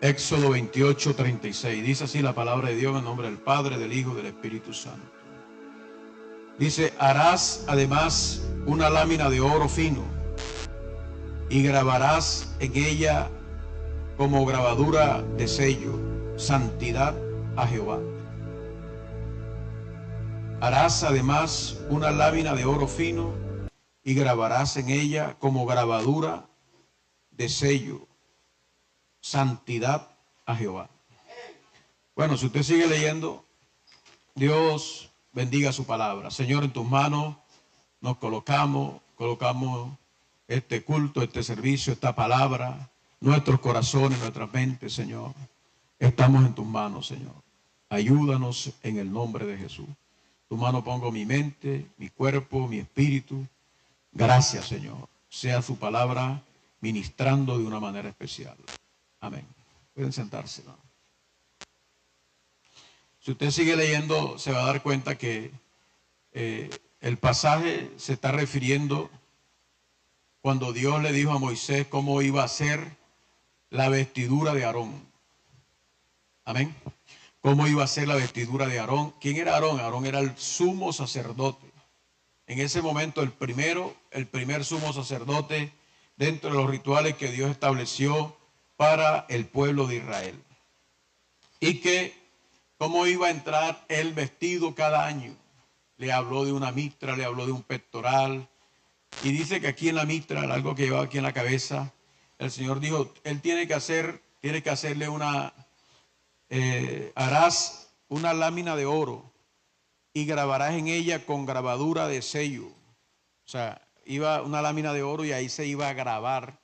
Éxodo 28:36. Dice así la palabra de Dios en el nombre del Padre, del Hijo y del Espíritu Santo. Dice: harás además una lámina de oro fino y grabarás en ella como grabadura de sello, santidad a Jehová. Harás además una lámina de oro fino y grabarás en ella como grabadura de sello, santidad a Jehová. Bueno, si usted sigue leyendo, Dios bendiga su palabra. Señor, en tus manos nos colocamos este culto, este servicio, esta palabra, nuestros corazones, nuestras mentes, Señor. Estamos en tus manos, Señor. Ayúdanos en el nombre de Jesús. Tu mano pongo mi mente, mi cuerpo, mi espíritu. Gracias, Señor. Sea su palabra ministrando de una manera especial. Amén. Pueden sentarse, ¿no? Si usted sigue leyendo, se va a dar cuenta que el pasaje se está refiriendo cuando Dios le dijo a Moisés cómo iba a ser la vestidura de Aarón. Amén. ¿Cómo iba a ser la vestidura de Aarón? ¿Quién era Aarón? Aarón era el sumo sacerdote. En ese momento el primer sumo sacerdote dentro de los rituales que Dios estableció para el pueblo de Israel. Y que cómo iba a entrar él vestido cada año. Le habló de una mitra, le habló de un pectoral. Y dice que aquí en la mitra, algo que llevaba aquí en la cabeza, el Señor dijo, él tiene que hacerle harás una lámina de oro y grabarás en ella con grabadura de sello. O sea, iba una lámina de oro y ahí se iba a grabar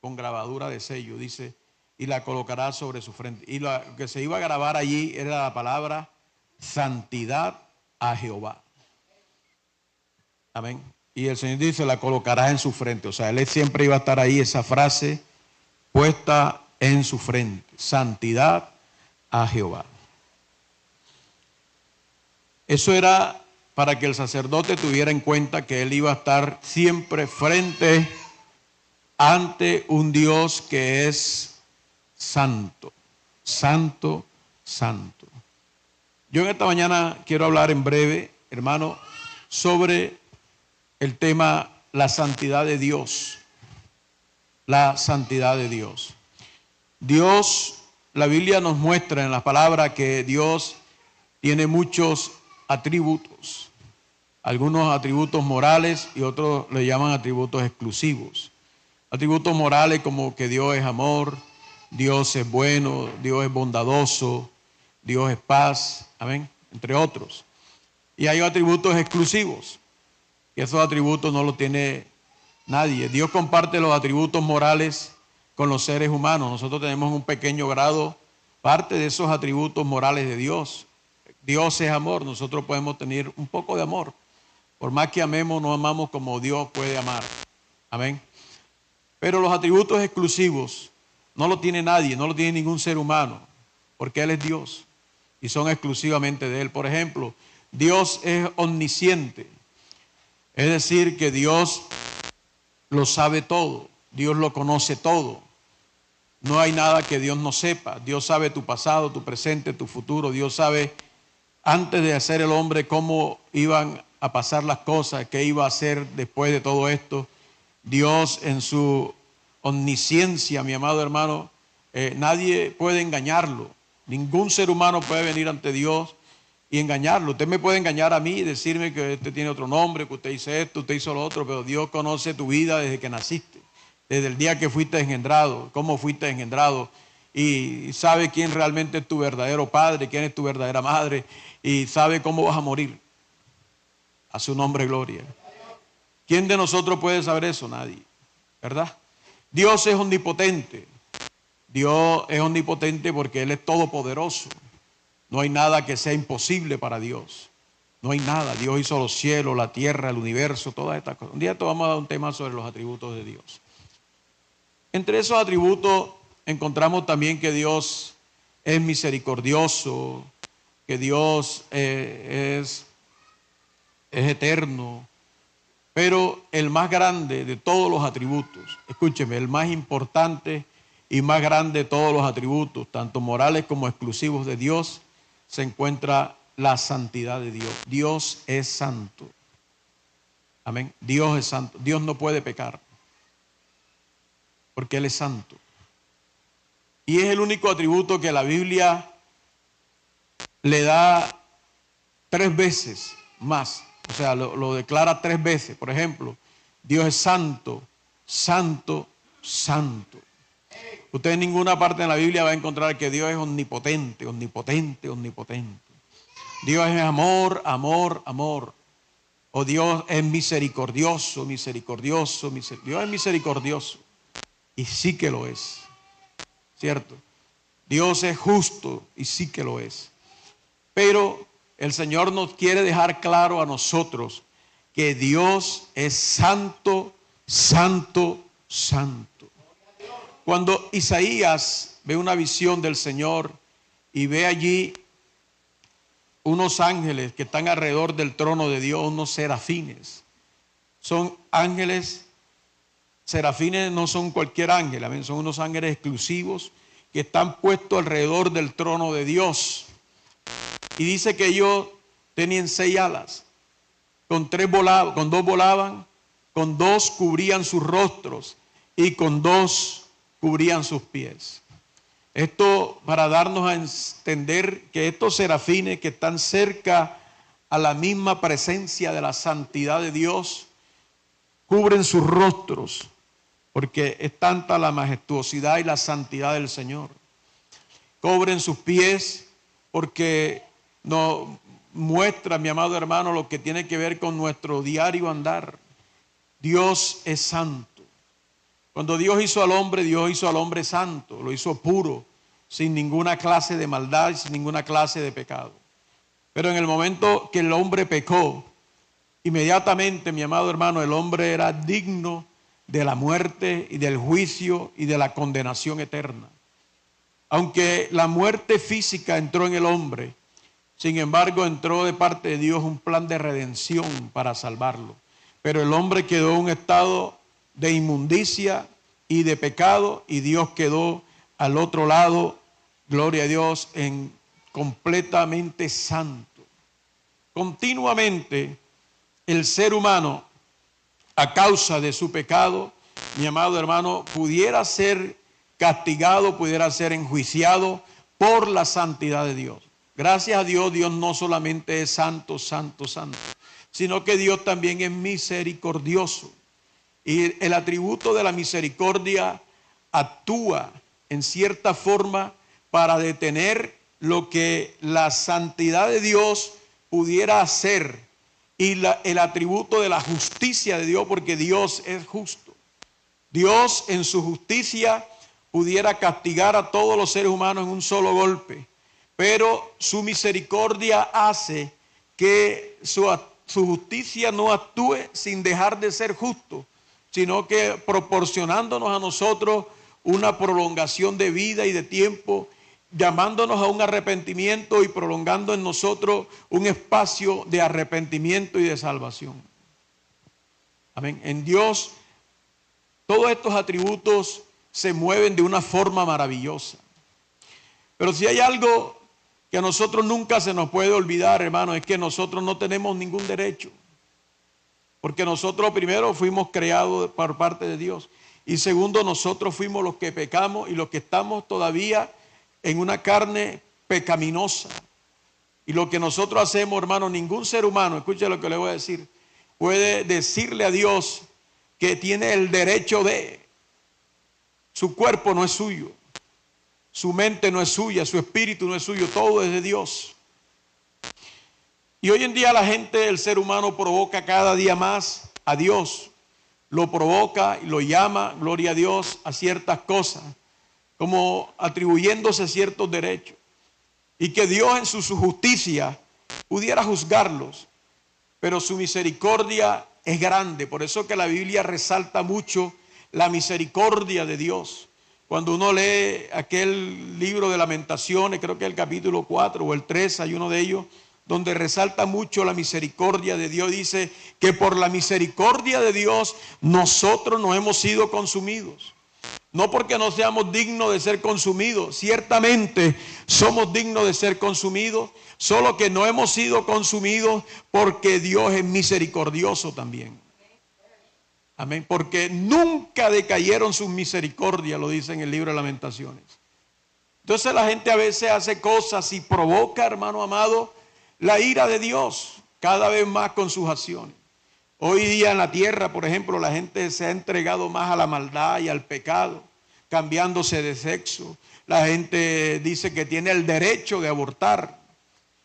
con grabadura de sello, dice, y la colocará sobre su frente. Y lo que se iba a grabar allí era la palabra santidad a Jehová. Amén. Y el Señor dice, la colocarás en su frente. O sea, él siempre iba a estar ahí, esa frase puesta en su frente. Santidad a Jehová. Eso era para que el sacerdote tuviera en cuenta que él iba a estar siempre frente ante un Dios que es santo, santo, santo. Yo en esta mañana quiero hablar en breve, hermano, sobre el tema la santidad de Dios. La santidad de Dios. Dios, la Biblia nos muestra en la palabra que Dios tiene muchos atributos. Algunos atributos morales y otros le llaman atributos exclusivos. Atributos morales como que Dios es amor, Dios es bueno, Dios es bondadoso, Dios es paz, amén, entre otros. Y hay atributos exclusivos, y esos atributos no los tiene nadie. Dios comparte los atributos morales con los seres humanos. Nosotros tenemos un pequeño grado, parte de esos atributos morales de Dios. Dios es amor, nosotros podemos tener un poco de amor. Por más que amemos, no amamos como Dios puede amar. Amén. Pero los atributos exclusivos no lo tiene nadie, no lo tiene ningún ser humano, porque Él es Dios y son exclusivamente de Él. Por ejemplo, Dios es omnisciente, es decir, que Dios lo sabe todo, Dios lo conoce todo. No hay nada que Dios no sepa. Dios sabe tu pasado, tu presente, tu futuro. Dios sabe antes de hacer el hombre cómo iban a pasar las cosas, qué iba a hacer después de todo esto. Dios en su omnisciencia, mi amado hermano, nadie puede engañarlo. Ningún ser humano puede venir ante Dios y engañarlo. Usted me puede engañar a mí y decirme que usted tiene otro nombre, que usted hizo esto, usted hizo lo otro, pero Dios conoce tu vida desde que naciste, desde el día que fuiste engendrado, cómo fuiste engendrado, y sabe quién realmente es tu verdadero padre, quién es tu verdadera madre, y sabe cómo vas a morir. A su nombre gloria. ¿Quién de nosotros puede saber eso? Nadie, ¿verdad? Dios es omnipotente. Dios es omnipotente porque Él es todopoderoso. No hay nada que sea imposible para Dios. No hay nada. Dios hizo los cielos, la tierra, el universo, todas estas cosas. Un día te vamos a dar un tema sobre los atributos de Dios. Entre esos atributos encontramos también que Dios es misericordioso, que Dios es eterno. Pero el más grande de todos los atributos, escúcheme, el más importante y más grande de todos los atributos, tanto morales como exclusivos de Dios, se encuentra la santidad de Dios. Dios es santo. Amén. Dios es santo. Dios no puede pecar, porque Él es santo. Y es el único atributo que la Biblia le da 3 veces más. O sea, lo declara 3 veces. Por ejemplo, Dios es santo, santo, santo. Usted en ninguna parte de la Biblia va a encontrar que Dios es omnipotente, omnipotente, omnipotente. Dios es amor, amor, amor. O Dios es misericordioso, misericordioso, Dios es misericordioso. Y sí que lo es. ¿Cierto? Dios es justo y sí que lo es. Pero el Señor nos quiere dejar claro a nosotros que Dios es santo, santo, santo. Cuando Isaías ve una visión del Señor y ve allí unos ángeles que están alrededor del trono de Dios, unos serafines. Son ángeles, serafines no son cualquier ángel, amén, son unos ángeles exclusivos que están puestos alrededor del trono de Dios. Y dice que ellos tenían 6 alas, con 2 volaban, con 2 cubrían sus rostros y con 2 cubrían sus pies. Esto para darnos a entender que estos serafines que están cerca a la misma presencia de la santidad de Dios, cubren sus rostros, porque es tanta la majestuosidad y la santidad del Señor. Cubren sus pies, porque nos muestra, mi amado hermano, lo que tiene que ver con nuestro diario andar. Dios es santo. Cuando Dios hizo al hombre santo, lo hizo puro, sin ninguna clase de maldad, sin ninguna clase de pecado. Pero en el momento que el hombre pecó, inmediatamente, mi amado hermano, el hombre era digno de la muerte y del juicio y de la condenación eterna. Aunque la muerte física entró en el hombre, sin embargo entró de parte de Dios un plan de redención para salvarlo. Pero el hombre quedó en un estado de inmundicia y de pecado, y Dios quedó al otro lado, gloria a Dios, en completamente santo. Continuamente el ser humano, a causa de su pecado, mi amado hermano, pudiera ser castigado, pudiera ser enjuiciado por la santidad de Dios. Gracias a Dios, Dios no solamente es santo, santo, santo, sino que Dios también es misericordioso. Y el atributo de la misericordia actúa en cierta forma para detener lo que la santidad de Dios pudiera hacer, y el atributo de la justicia de Dios, porque Dios es justo. Dios en su justicia pudiera castigar a todos los seres humanos en un solo golpe, pero su misericordia hace que su justicia no actúe sin dejar de ser justo, sino que proporcionándonos a nosotros una prolongación de vida y de tiempo, llamándonos a un arrepentimiento y prolongando en nosotros un espacio de arrepentimiento y de salvación. Amén. En Dios, todos estos atributos se mueven de una forma maravillosa. Pero si hay algo que a nosotros nunca se nos puede olvidar, hermano, es que nosotros no tenemos ningún derecho. Porque nosotros primero fuimos creados por parte de Dios. Y segundo, nosotros fuimos los que pecamos y los que estamos todavía en una carne pecaminosa. Y lo que nosotros hacemos, hermano, ningún ser humano, escuche lo que le voy a decir, puede decirle a Dios que tiene el derecho de. Su cuerpo no es suyo, su mente no es suya, su espíritu no es suyo, todo es de Dios. Y hoy en día la gente, el ser humano, provoca cada día más a Dios. Lo provoca y lo llama, gloria a Dios, a ciertas cosas, como atribuyéndose ciertos derechos. Y que Dios en su justicia pudiera juzgarlos, pero su misericordia es grande. Por eso que la Biblia resalta mucho la misericordia de Dios. Cuando uno lee aquel libro de Lamentaciones, creo que el capítulo 4 o el 3, hay uno de ellos, donde resalta mucho la misericordia de Dios. Dice que por la misericordia de Dios nosotros no hemos sido consumidos. No porque no seamos dignos de ser consumidos, ciertamente somos dignos de ser consumidos, solo que no hemos sido consumidos porque Dios es misericordioso también. Amén, porque nunca decayeron sus misericordias, lo dice en el libro de Lamentaciones. Entonces la gente a veces hace cosas y provoca, hermano amado, la ira de Dios cada vez más con sus acciones. Hoy día en la tierra, por ejemplo, la gente se ha entregado más a la maldad y al pecado, cambiándose de sexo. La gente dice que tiene el derecho de abortar.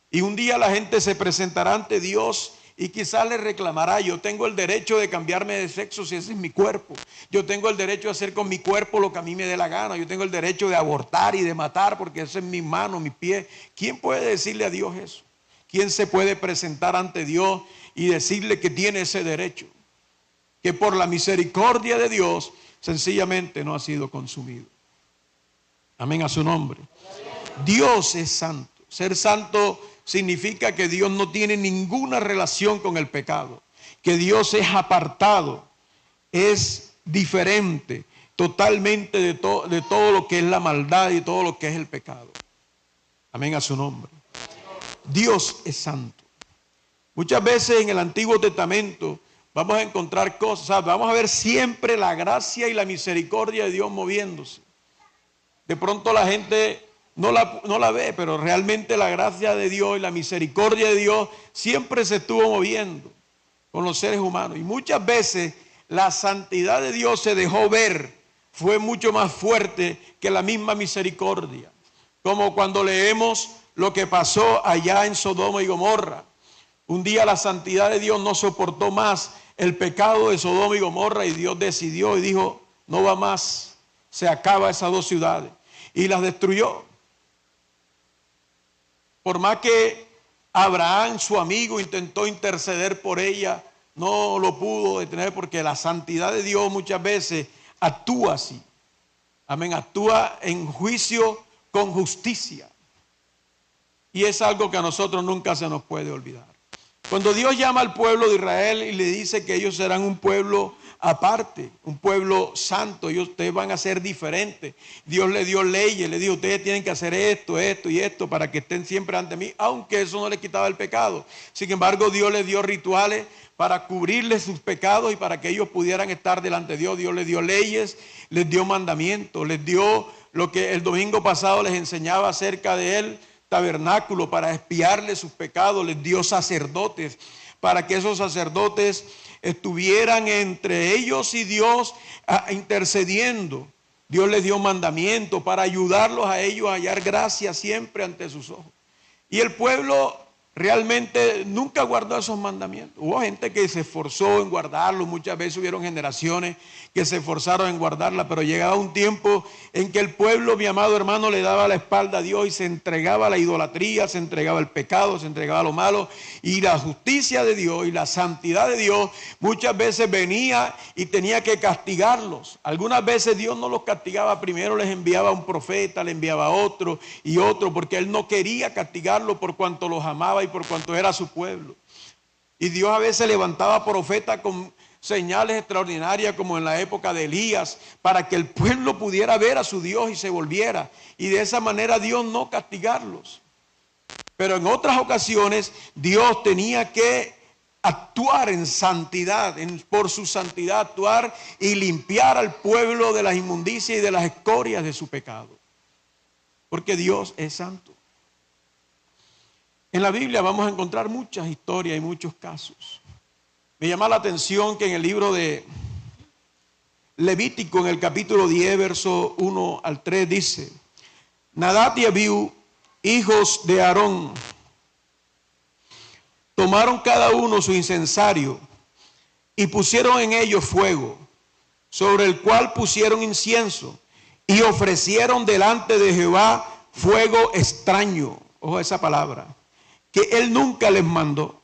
Y un día la gente se presentará ante Dios y quizás le reclamará: yo tengo el derecho de cambiarme de sexo si ese es mi cuerpo. Yo tengo el derecho de hacer con mi cuerpo lo que a mí me dé la gana. Yo tengo el derecho de abortar y de matar porque ese es mi mano, mi pie. ¿Quién puede decirle a Dios eso? ¿Quién se puede presentar ante Dios y decirle que tiene ese derecho? Que por la misericordia de Dios sencillamente no ha sido consumido. Amén a su nombre. Dios es santo. Ser santo significa que Dios no tiene ninguna relación con el pecado, que Dios es apartado, es diferente totalmente de todo lo que es la maldad y todo lo que es el pecado. Amén a su nombre. Dios es santo. Muchas veces en el Antiguo Testamento vamos a encontrar cosas, vamos a ver siempre la gracia y la misericordia de Dios moviéndose. De pronto la gente no la ve, pero realmente la gracia de Dios y la misericordia de Dios siempre se estuvo moviendo con los seres humanos. Y muchas veces la santidad de Dios se dejó ver, fue mucho más fuerte que la misma misericordia. Como cuando leemos lo que pasó allá en Sodoma y Gomorra. Un día la santidad de Dios no soportó más el pecado de Sodoma y Gomorra y Dios decidió y dijo: no va más, se acaba esas dos ciudades. Y las destruyó. Por más que Abraham, su amigo, intentó interceder por ella, no lo pudo detener porque la santidad de Dios muchas veces actúa así. Amén, actúa en juicio con justicia. Y es algo que a nosotros nunca se nos puede olvidar. Cuando Dios llama al pueblo de Israel y le dice que ellos serán un pueblo aparte, un pueblo santo, y ustedes van a ser diferentes. Dios le dio leyes, le dijo: ustedes tienen que hacer esto, esto y esto para que estén siempre ante mí, aunque eso no les quitaba el pecado. Sin embargo, Dios les dio rituales para cubrirles sus pecados y para que ellos pudieran estar delante de Dios. Dios les dio leyes, les dio mandamientos, les dio lo que el domingo pasado les enseñaba acerca de él, tabernáculo para expiarle sus pecados. Les dio sacerdotes para que esos sacerdotes estuvieran entre ellos y Dios intercediendo. Dios les dio mandamientos para ayudarlos a ellos a hallar gracia siempre ante sus ojos. Y el pueblo realmente nunca guardó esos mandamientos. Hubo gente que se esforzó en guardarlos, muchas veces hubieron generaciones que se esforzaron en guardarla, pero llegaba un tiempo en que el pueblo, mi amado hermano, le daba la espalda a Dios y se entregaba a la idolatría, se entregaba al pecado, se entregaba a lo malo, y la justicia de Dios y la santidad de Dios muchas veces venía y tenía que castigarlos. Algunas veces Dios no los castigaba, primero les enviaba a un profeta, le enviaba a otro y otro, porque Él no quería castigarlos por cuanto los amaba y por cuanto era su pueblo. Y Dios a veces levantaba profetas con señales extraordinarias, como en la época de Elías, para que el pueblo pudiera ver a su Dios y se volviera, y de esa manera Dios no castigarlos. Pero en otras ocasiones Dios tenía que actuar en santidad, por su santidad actuar y limpiar al pueblo de las inmundicias y de las escorias de su pecado, porque Dios es santo. En la Biblia vamos a encontrar muchas historias y muchos casos. Me llama la atención que en el libro de Levítico, en el capítulo 10, verso 1 al 3, dice: Nadab y Abiú, hijos de Aarón, tomaron cada uno su incensario y pusieron en ellos fuego, sobre el cual pusieron incienso, y ofrecieron delante de Jehová fuego extraño. Ojo esa palabra, que él nunca les mandó.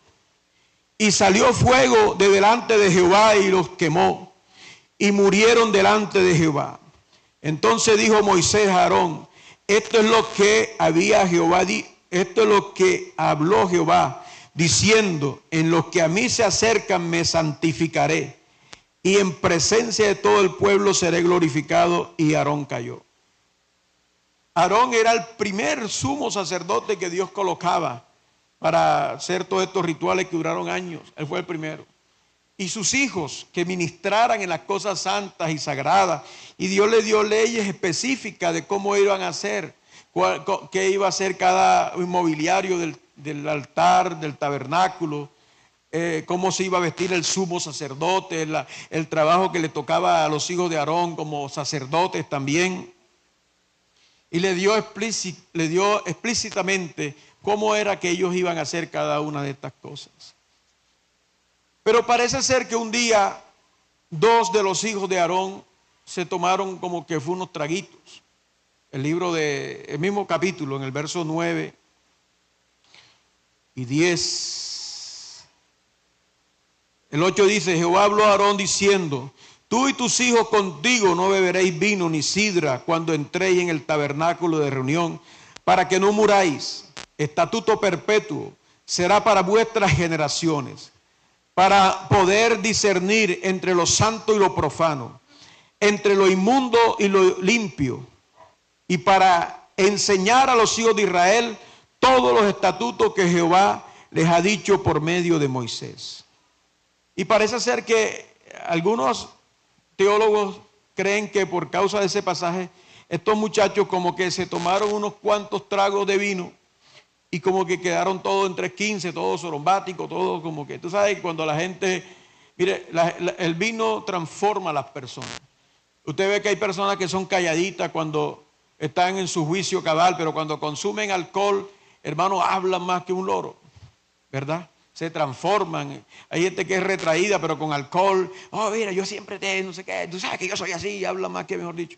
Y salió fuego de delante de Jehová y los quemó, y murieron delante de Jehová. Entonces dijo Moisés a Aarón: esto es lo que esto es lo que habló Jehová, diciendo: en los que a mí se acercan me santificaré, y en presencia de todo el pueblo seré glorificado. Y Aarón cayó. Aarón era el primer sumo sacerdote que Dios colocaba para hacer todos estos rituales que duraron años. Él fue el primero. Y sus hijos que ministraran en las cosas santas y sagradas. Y Dios le dio leyes específicas de cómo iban a hacer, qué iba a hacer cada inmobiliario del altar, del tabernáculo, cómo se iba a vestir el sumo sacerdote, el trabajo que le tocaba a los hijos de Aarón como sacerdotes también. Y le dio explícitamente cómo era que ellos iban a hacer cada una de estas cosas. Pero parece ser que un día dos de los hijos de Aarón se tomaron como que fue unos traguitos. El mismo capítulo, en el verso 9 y 10. El 8 dice: Jehová habló a Aarón diciendo: tú y tus hijos contigo no beberéis vino ni sidra cuando entréis en el tabernáculo de reunión, para que no muráis. Estatuto perpetuo será para vuestras generaciones, para poder discernir entre lo santo y lo profano, entre lo inmundo y lo limpio, y para enseñar a los hijos de Israel todos los estatutos que Jehová les ha dicho por medio de Moisés. Y parece ser que algunos teólogos creen que por causa de ese pasaje, estos muchachos como que se tomaron unos cuantos tragos de vino y como que quedaron todos en 3:15, todos sorombáticos, todos como que, tú sabes, cuando la gente, mire, el vino transforma a las personas. Usted ve que hay personas que son calladitas cuando están en su juicio cabal, pero cuando consumen alcohol, hermano, hablan más que un loro, ¿verdad? Se transforman. Hay gente que es retraída, pero con alcohol, oh, mira, yo siempre no sé qué, tú sabes que yo soy así, hablan más que, mejor dicho.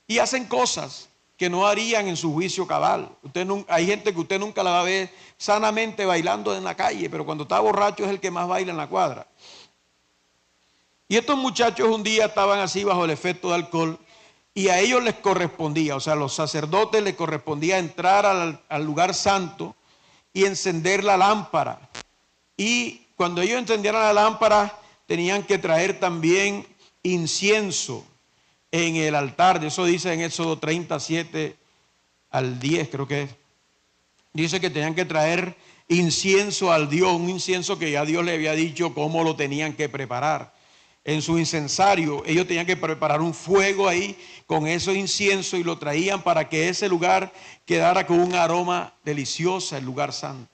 Y hacen cosas que no harían en su juicio cabal. Hay gente que usted nunca la va a ver sanamente bailando en la calle, pero cuando está borracho es el que más baila en la cuadra. Y estos muchachos un día estaban así bajo el efecto de alcohol y a ellos les correspondía, o sea, a los sacerdotes les correspondía entrar al lugar santo y encender la lámpara. Y cuando ellos encendieran la lámpara tenían que traer también incienso en el altar. De eso dice en Éxodo 37 al 10, creo que es. Dice que tenían que traer incienso al Dios, un incienso que ya Dios le había dicho cómo lo tenían que preparar. En su incensario ellos tenían que preparar un fuego ahí con esos inciensos y lo traían para que ese lugar quedara con un aroma delicioso, el lugar santo.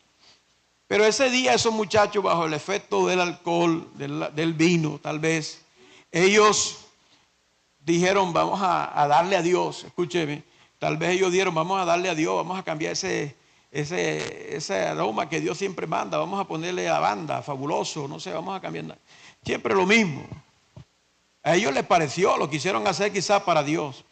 Pero ese día esos muchachos, bajo el efecto del alcohol, del vino tal vez, ellos dijeron: vamos a darle a Dios. Escúcheme, tal vez ellos dijeron: vamos a darle a Dios, vamos a cambiar ese aroma que Dios siempre manda, vamos a ponerle a banda, fabuloso, no sé, vamos a cambiar. Siempre lo mismo. A ellos les pareció, lo quisieron hacer quizás para Dios.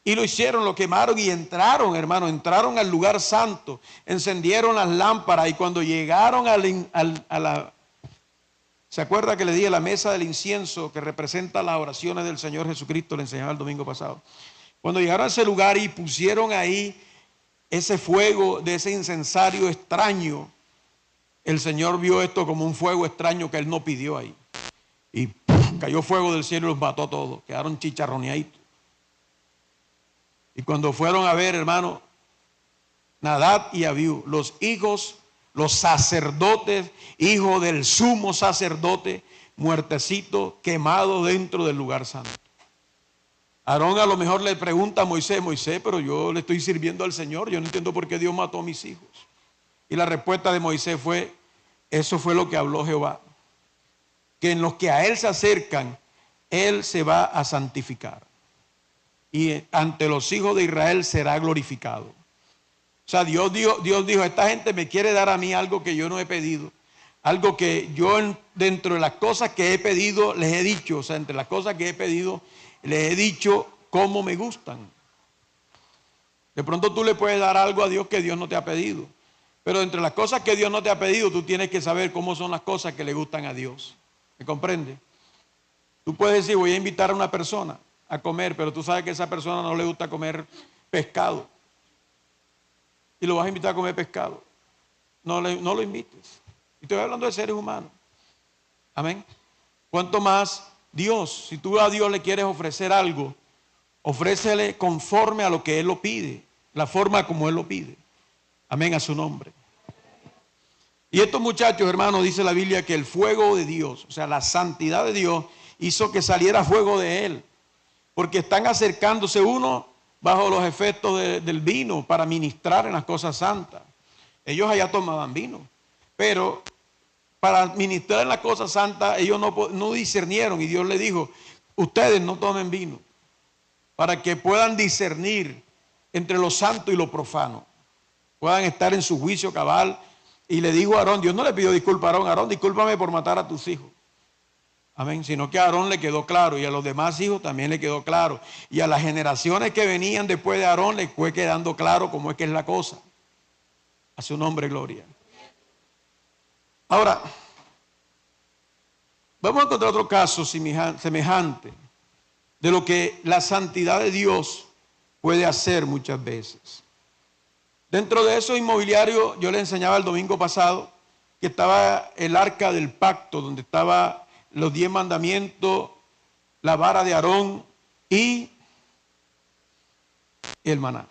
Y lo hicieron, lo quemaron y entraron, hermano, entraron al lugar santo, encendieron las lámparas y cuando llegaron ¿se acuerda que le dije la mesa del incienso que representa las oraciones del Señor Jesucristo? Le enseñaba el domingo pasado. Cuando llegaron a ese lugar y pusieron ahí ese fuego de ese incensario extraño, el Señor vio esto como un fuego extraño que Él no pidió ahí. Y cayó fuego del cielo y los mató a todos, quedaron chicharroneaditos. Y cuando fueron a ver, hermano, Nadab y Abiú, los hijos, los sacerdotes, hijos del sumo sacerdote, muertecito, quemado dentro del lugar santo. Aarón a lo mejor le pregunta a Moisés: Moisés, pero yo le estoy sirviendo al Señor, yo no entiendo por qué Dios mató a mis hijos. Y la respuesta de Moisés fue: eso fue lo que habló Jehová, que en los que a Él se acercan, Él se va a santificar. Y ante los hijos de Israel será glorificado. O sea, Dios dijo: esta gente me quiere dar a mí algo que yo no he pedido. Algo que yo dentro de las cosas que he pedido les he dicho. O sea, entre las cosas que he pedido les he dicho cómo me gustan. De pronto tú le puedes dar algo a Dios que Dios no te ha pedido. Pero entre las cosas que Dios no te ha pedido, tú tienes que saber cómo son las cosas que le gustan a Dios. ¿Me comprende? Tú puedes decir: voy a invitar a una persona a comer, pero tú sabes que a esa persona no le gusta comer pescado. Y lo vas a invitar a comer pescado. No lo invites. Y estoy hablando de seres humanos. Amén. ¿Cuánto más Dios. Si tú a Dios le quieres ofrecer algo, ofrécele conforme a lo que Él lo pide, la forma como Él lo pide. Amén, a su nombre. Y estos muchachos, hermanos, dice la Biblia que el fuego de Dios, o sea, la santidad de Dios, hizo que saliera fuego de Él. Porque están acercándose uno bajo los efectos del vino para ministrar en las cosas santas. Ellos allá tomaban vino, pero para ministrar en las cosas santas ellos no discernieron, y Dios les dijo: ustedes no tomen vino, para que puedan discernir entre lo santo y lo profano, puedan estar en su juicio cabal. Y le dijo a Aarón, Dios no le pidió disculpas a Aarón: Aarón, discúlpame por matar a tus hijos. Amén, sino que a Aarón le quedó claro, y a los demás hijos también le quedó claro, y a las generaciones que venían después de Aarón les fue quedando claro cómo es que es la cosa. A su nombre, gloria. Ahora, vamos a encontrar otro caso semejante de lo que la santidad de Dios puede hacer muchas veces. Dentro de esos inmobiliarios, yo le enseñaba el domingo pasado que estaba el arca del pacto, donde estaba los 10 mandamientos, la vara de Aarón y el maná.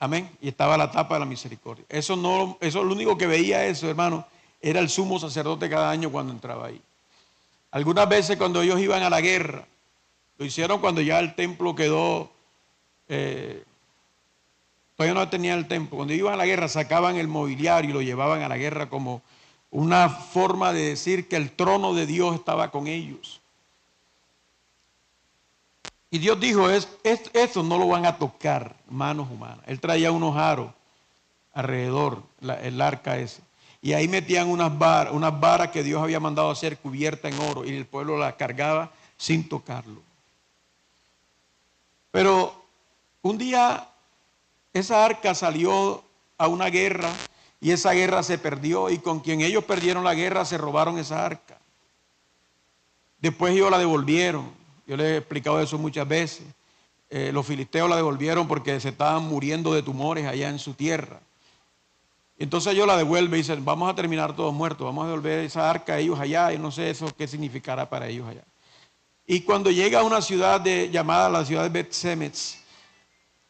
Amén. Y estaba la tapa de la misericordia. Eso lo único que veía eso, hermano, era el sumo sacerdote cada año cuando entraba ahí. Algunas veces cuando ellos iban a la guerra, lo hicieron cuando ya el templo quedó, todavía no tenía el templo. Cuando iban a la guerra sacaban el mobiliario y lo llevaban a la guerra como una forma de decir que el trono de Dios estaba con ellos. Y Dios dijo: esto no lo van a tocar manos humanas. Él traía unos aros alrededor, el arca ese. Y ahí metían unas varas que Dios había mandado hacer cubiertas en oro, y el pueblo las cargaba sin tocarlo. Pero un día esa arca salió a una guerra, y esa guerra se perdió, y con quien ellos perdieron la guerra se robaron esa arca. Después ellos la devolvieron. Yo les he explicado eso muchas veces. Los filisteos la devolvieron porque se estaban muriendo de tumores allá en su tierra. Entonces ellos la devuelven y dicen: vamos a terminar todos muertos, vamos a devolver esa arca a ellos allá, y no sé eso qué significará para ellos allá. Y cuando llega a una ciudad llamada la ciudad de Bet-Semes,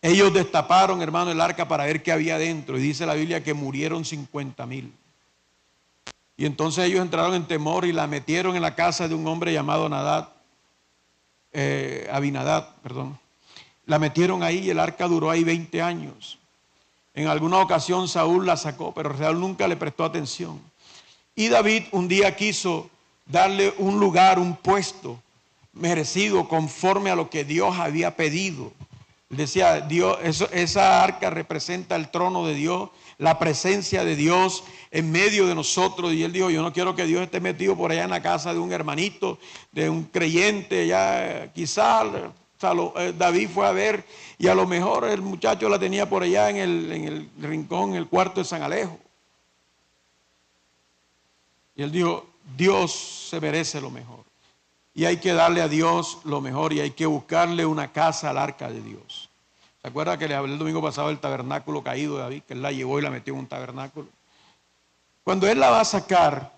ellos destaparon, hermano, el arca para ver qué había dentro, y dice la Biblia que murieron 50,000. Y entonces ellos entraron en temor y la metieron en la casa de un hombre llamado Abinadab. La metieron ahí, y el arca duró ahí 20 años. En alguna ocasión Saúl la sacó, pero Saúl nunca le prestó atención. Y David un día quiso darle un lugar, un puesto merecido conforme a lo que Dios había pedido. Decía Dios, esa arca representa el trono de Dios, la presencia de Dios en medio de nosotros. Y él dijo: yo no quiero que Dios esté metido por allá en la casa de un hermanito, de un creyente. Ya quizás David fue a ver, y a lo mejor el muchacho la tenía por allá en el rincón, en el cuarto de San Alejo. Y él dijo: Dios se merece lo mejor, y hay que darle a Dios lo mejor, y hay que buscarle una casa al arca de Dios. ¿Se acuerda que le hablé el domingo pasado del tabernáculo caído de David? Que él la llevó y la metió en un tabernáculo. Cuando él la va a sacar,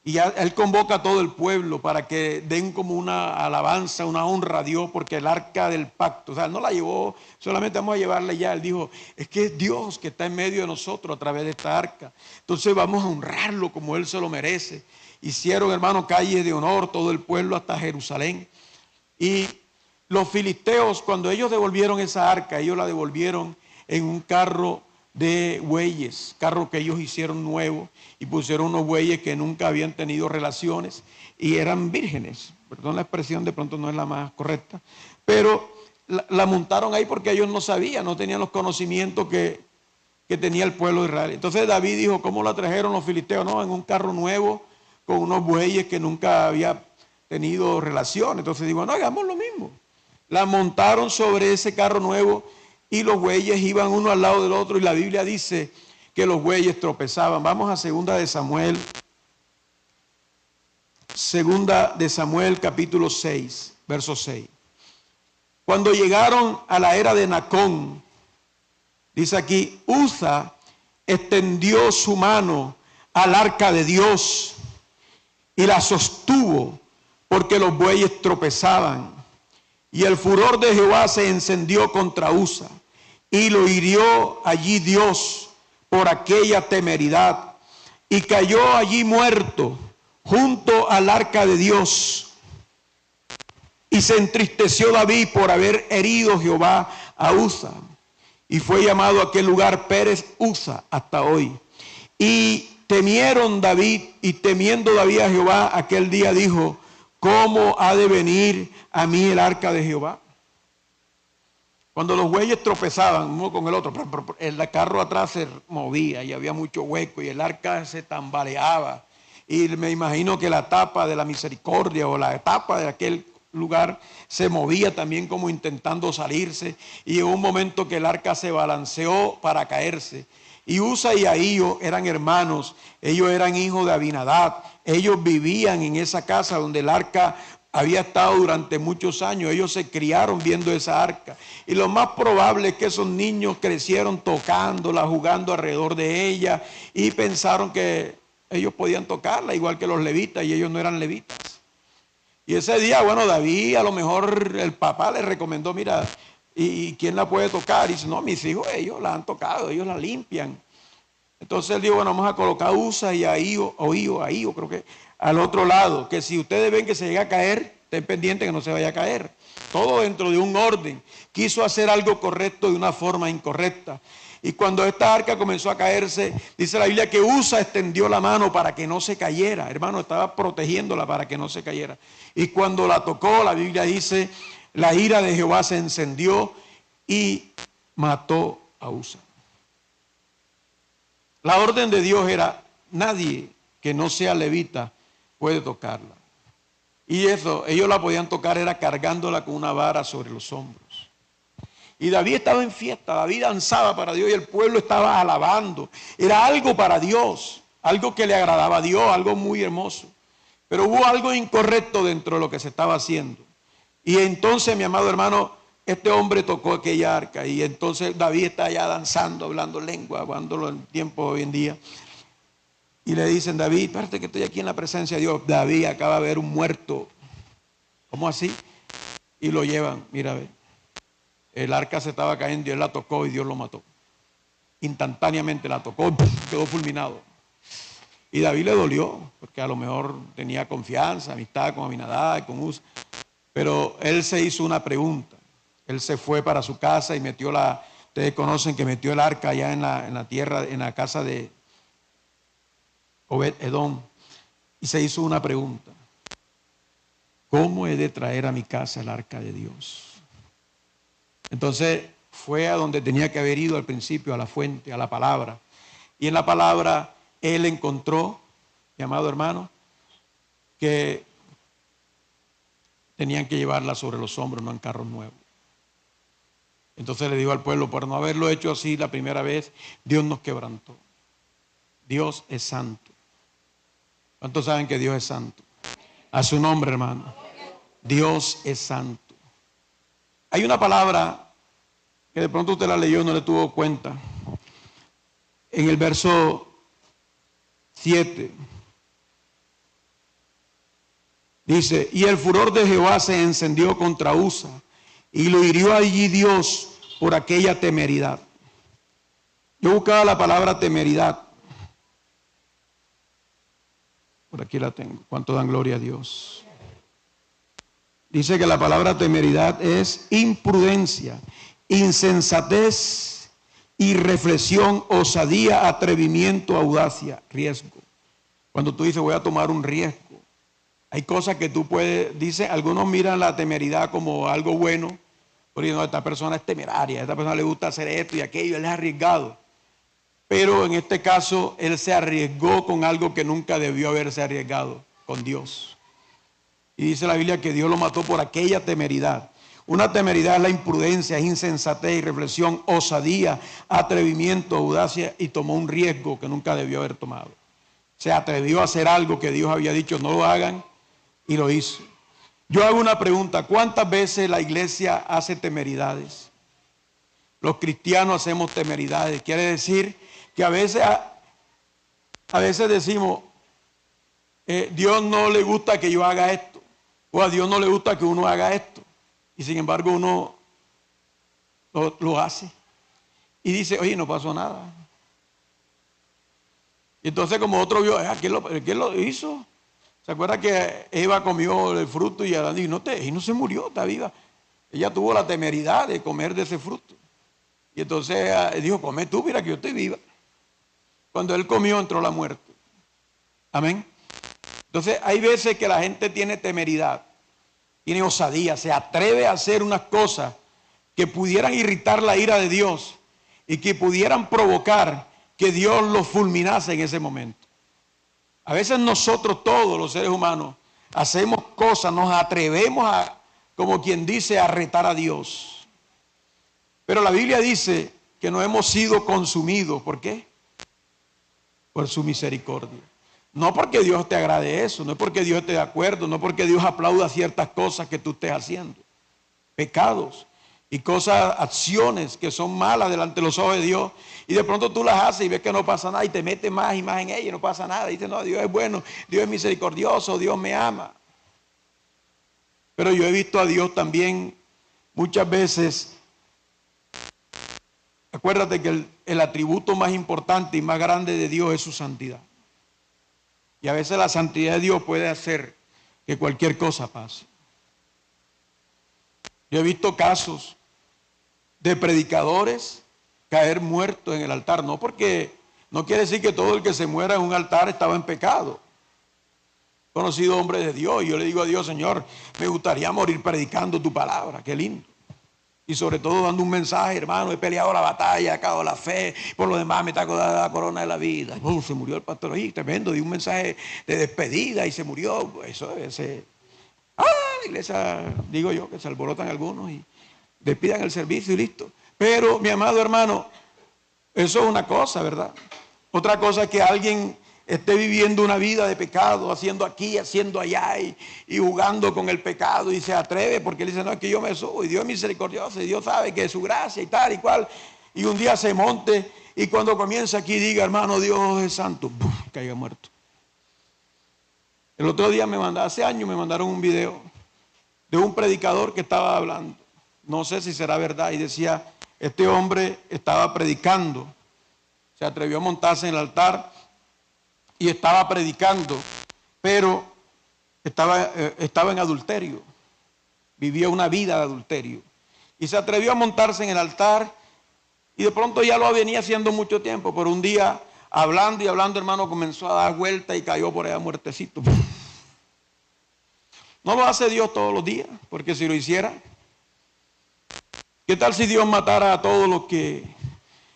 y él convoca a todo el pueblo para que den como una alabanza, una honra a Dios, porque el arca del pacto, o sea, no la llevó, solamente vamos a llevarla ya. Él dijo: es que es Dios que está en medio de nosotros a través de esta arca, entonces vamos a honrarlo como Él se lo merece. Hicieron, hermano, calles de honor, todo el pueblo hasta Jerusalén. Y los filisteos, cuando ellos devolvieron esa arca, ellos la devolvieron en un carro de bueyes, carro que ellos hicieron nuevo, y pusieron unos bueyes que nunca habían tenido relaciones y eran vírgenes. Perdón, la expresión de pronto no es la más correcta, pero la montaron ahí porque ellos no sabían, no tenían los conocimientos que tenía el pueblo de Israel. Entonces David dijo: ¿cómo la trajeron los filisteos? No, en un carro nuevo con unos bueyes que nunca había tenido relación. Entonces digo: no, hagamos lo mismo. La montaron sobre ese carro nuevo, y los bueyes iban uno al lado del otro, y la Biblia dice que los bueyes tropezaban. Vamos a Segunda de Samuel capítulo 6, verso 6. Cuando llegaron a la era de Nacón, dice aquí: Uza extendió su mano al arca de Dios y la sostuvo porque los bueyes tropezaban. Y el furor de Jehová se encendió contra Uza, y lo hirió allí Dios por aquella temeridad, y cayó allí muerto junto al arca de Dios. Y se entristeció David por haber herido Jehová a Uza, y fue llamado aquel lugar Pérez Uza hasta hoy. Y temieron David, y temiendo David a Jehová aquel día dijo: ¿cómo ha de venir a mí el arca de Jehová? Cuando los bueyes tropezaban uno con el otro, el carro atrás se movía y había mucho hueco y el arca se tambaleaba. Y me imagino que la tapa de la misericordia o la tapa de aquel lugar se movía también como intentando salirse. Y en un momento que el arca se balanceó para caerse. Y Uza y Ahío eran hermanos, ellos eran hijos de Abinadab, ellos vivían en esa casa donde el arca había estado durante muchos años, ellos se criaron viendo esa arca. Y lo más probable es que esos niños crecieron tocándola, jugando alrededor de ella y pensaron que ellos podían tocarla igual que los levitas, y ellos no eran levitas. Y ese día, bueno, David, a lo mejor el papá le recomendó: mira, ¿y quién la puede tocar? Y dice: no, mis hijos, ellos la han tocado, ellos la limpian. Entonces él dijo: bueno, vamos a colocar a Uza y a Ahío, creo que, al otro lado, que si ustedes ven que se llega a caer, estén pendientes que no se vaya a caer. Todo dentro de un orden. Quiso hacer algo correcto de una forma incorrecta. Y cuando esta arca comenzó a caerse, dice la Biblia que Uza extendió la mano para que no se cayera. Hermano, estaba protegiéndola para que no se cayera. Y cuando la tocó, la Biblia dice: la ira de Jehová se encendió y mató a Uza. La orden de Dios era: nadie que no sea levita puede tocarla. Y eso, ellos la podían tocar era cargándola con una vara sobre los hombros. Y David estaba en fiesta, David danzaba para Dios y el pueblo estaba alabando. Era algo para Dios, algo que le agradaba a Dios, algo muy hermoso. Pero hubo algo incorrecto dentro de lo que se estaba haciendo. Y entonces, mi amado hermano, este hombre tocó aquella arca y entonces David está allá danzando, hablando lengua, hablándolo en tiempo hoy en día. Y le dicen: David, espérate que estoy aquí en la presencia de Dios. David acaba de ver un muerto. ¿Cómo así? Y lo llevan, mira, ve. El arca se estaba cayendo y él la tocó y Dios lo mató. Instantáneamente la tocó, quedó fulminado. Y David le dolió, porque a lo mejor tenía confianza, amistad con Abinadab, con Uza. Pero él se hizo una pregunta. Él se fue para su casa y metió ustedes conocen que metió el arca allá en la tierra, en la casa de Obed Edom. Y se hizo una pregunta: ¿cómo he de traer a mi casa el arca de Dios? Entonces fue a donde tenía que haber ido al principio, a la fuente, a la palabra. Y en la palabra él encontró, mi amado hermano, que tenían que llevarla sobre los hombros, no en carros nuevos. Entonces le dijo al pueblo: por no haberlo hecho así la primera vez, Dios nos quebrantó. Dios es santo. ¿Cuántos saben que Dios es santo? A su nombre, hermano. Dios es santo. Hay una palabra que de pronto usted la leyó y no le tuvo cuenta. En el verso 7 dice: y el furor de Jehová se encendió contra Uza, y lo hirió allí Dios por aquella temeridad. Yo buscaba la palabra temeridad. Por aquí la tengo. ¿Cuánto dan gloria a Dios? Dice que la palabra temeridad es imprudencia, insensatez, irreflexión, osadía, atrevimiento, audacia, riesgo. Cuando tú dices: voy a tomar un riesgo. Hay cosas que tú puedes, dice, algunos miran la temeridad como algo bueno, porque no, esta persona es temeraria, a esta persona le gusta hacer esto y aquello, él es arriesgado. Pero en este caso, él se arriesgó con algo que nunca debió haberse arriesgado, con Dios. Y dice la Biblia que Dios lo mató por aquella temeridad. Una temeridad es la imprudencia, es insensatez, irreflexión, osadía, atrevimiento, audacia, y tomó un riesgo que nunca debió haber tomado. Se atrevió a hacer algo que Dios había dicho no lo hagan y lo hizo. Yo hago una pregunta: ¿cuántas veces la iglesia hace temeridades? Los cristianos hacemos temeridades. Quiere decir que a veces decimos: Dios no le gusta que yo haga esto. O a Dios no le gusta que uno haga esto. Y sin embargo uno lo hace. Y dice, oye, no pasó nada. Y entonces como otro vio, ¿quién lo hizo? ¿Se acuerda que Eva comió el fruto y Adán dijo, y no se murió, está viva? Ella tuvo la temeridad de comer de ese fruto. Y entonces dijo, come tú, mira que yo estoy viva. Cuando él comió entró la muerte. Amén. Entonces hay veces que la gente tiene temeridad, tiene osadía, se atreve a hacer unas cosas que pudieran irritar la ira de Dios y que pudieran provocar que Dios los fulminase en ese momento. A veces nosotros todos los seres humanos hacemos cosas, nos atrevemos a, como quien dice, a retar a Dios. Pero la Biblia dice que no hemos sido consumidos. ¿Por qué? Por su misericordia. No porque Dios te agrade eso, no es porque Dios esté de acuerdo, no porque Dios aplauda ciertas cosas que tú estés haciendo. Pecados y cosas, acciones que son malas delante de los ojos de Dios, y de pronto tú las haces y ves que no pasa nada y te metes más y más en ella y no pasa nada. Y dices, no, Dios es bueno, Dios es misericordioso, Dios me ama. Pero yo he visto a Dios también muchas veces. Acuérdate que el atributo más importante y más grande de Dios es su santidad. Y a veces la santidad de Dios puede hacer que cualquier cosa pase. Yo he visto casos de predicadores caer muertos en el altar. No quiere decir que todo el que se muera en un altar estaba en pecado. He conocido hombres de Dios y yo le digo a Dios, Señor, me gustaría morir predicando tu palabra. Qué lindo. Y sobre todo dando un mensaje, hermano, he peleado la batalla, he acabado la fe, por lo demás me está acordando la corona de la vida. Se murió el pastor ahí, tremendo, dio un mensaje de despedida y se murió. Eso debe ser. La iglesia, digo yo, que se alborotan algunos y despidan el servicio y listo. Pero, mi amado hermano, eso es una cosa, ¿verdad? Otra cosa es que alguien esté viviendo una vida de pecado, haciendo aquí, haciendo allá y jugando con el pecado y se atreve porque él dice, no, es que yo me subo y Dios es misericordioso y Dios sabe que es su gracia y tal y cual. Y un día se monte y cuando comienza aquí diga, hermano, Dios es santo, ¡buf!, caiga muerto. El otro día hace años me mandaron un video de un predicador que estaba hablando. No sé si será verdad y decía, este hombre estaba predicando, se atrevió a montarse en el altar y estaba predicando, pero estaba en adulterio, vivía una vida de adulterio. Y se atrevió a montarse en el altar y de pronto ya lo venía haciendo mucho tiempo, pero un día hablando y hablando, hermano, comenzó a dar vuelta y cayó por allá muertecito. No lo hace Dios todos los días, porque si lo hiciera, ¿qué tal si Dios matara a todos los que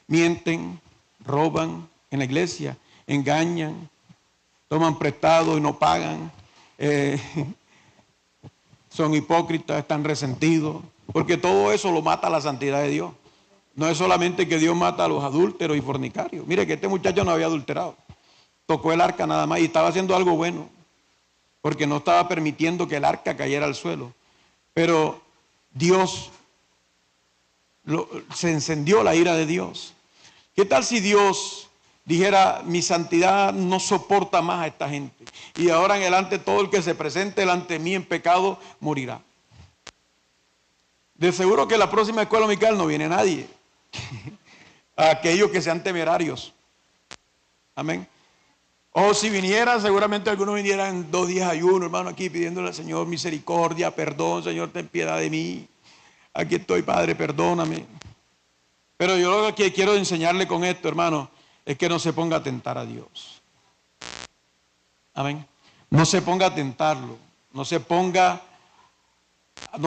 mienten, roban en la iglesia, engañan, toman prestado y no pagan, son hipócritas, están resentidos? Porque todo eso lo mata la santidad de Dios. No es solamente que Dios mata a los adúlteros y fornicarios. Mire que este muchacho no había adulterado. Tocó el arca nada más y estaba haciendo algo bueno, porque no estaba permitiendo que el arca cayera al suelo. Pero Dios, se encendió la ira de Dios. ¿Qué tal si Dios dijera, mi santidad no soporta más a esta gente y ahora en adelante todo el que se presente delante de mí en pecado morirá? De seguro que la próxima escuela dominical no viene nadie. A aquellos que sean temerarios. Amén. O si vinieran, seguramente algunos vinieran 2 días ayuno, hermano, aquí pidiéndole al Señor misericordia, perdón, Señor, ten piedad de mí. Aquí estoy, Padre, perdóname. Pero yo lo que quiero enseñarle con esto, hermano, es que no se ponga a tentar a Dios. Amén. No se ponga a tentarlo. No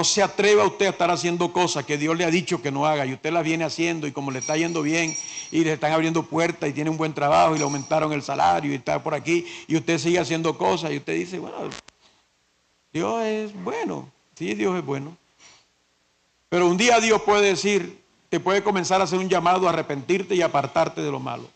se atreva usted a estar haciendo cosas que Dios le ha dicho que no haga y usted las viene haciendo y como le está yendo bien y le están abriendo puertas y tiene un buen trabajo y le aumentaron el salario y está por aquí y usted sigue haciendo cosas y usted dice, bueno, Dios es bueno. Sí, Dios es bueno. Pero un día Dios puede decir, te puede comenzar a hacer un llamado a arrepentirte y apartarte de lo malo.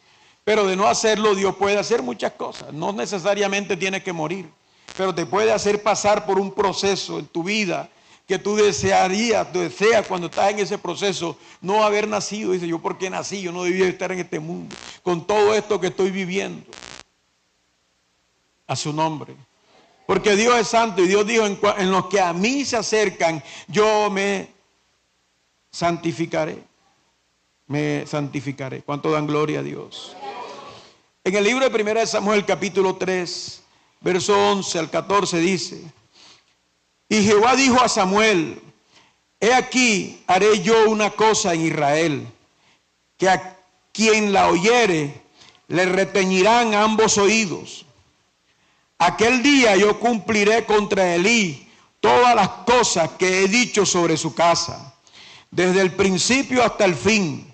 Pero de no hacerlo, Dios puede hacer muchas cosas. No necesariamente tienes que morir, pero te puede hacer pasar por un proceso en tu vida que tú deseas cuando estás en ese proceso no haber nacido. Dice, yo por qué nací, yo no debía estar en este mundo con todo esto que estoy viviendo. A su nombre. Porque Dios es santo y Dios dijo, en los que a mí se acercan, yo me santificaré. Me santificaré. ¿Cuánto dan gloria a Dios? En el libro de 1 Samuel capítulo 3, verso 11 al 14 dice: y Jehová dijo a Samuel: he aquí, haré yo una cosa en Israel, que a quien la oyere le retañirán ambos oídos. Aquel día yo cumpliré contra Elí todas las cosas que he dicho sobre su casa, desde el principio hasta el fin,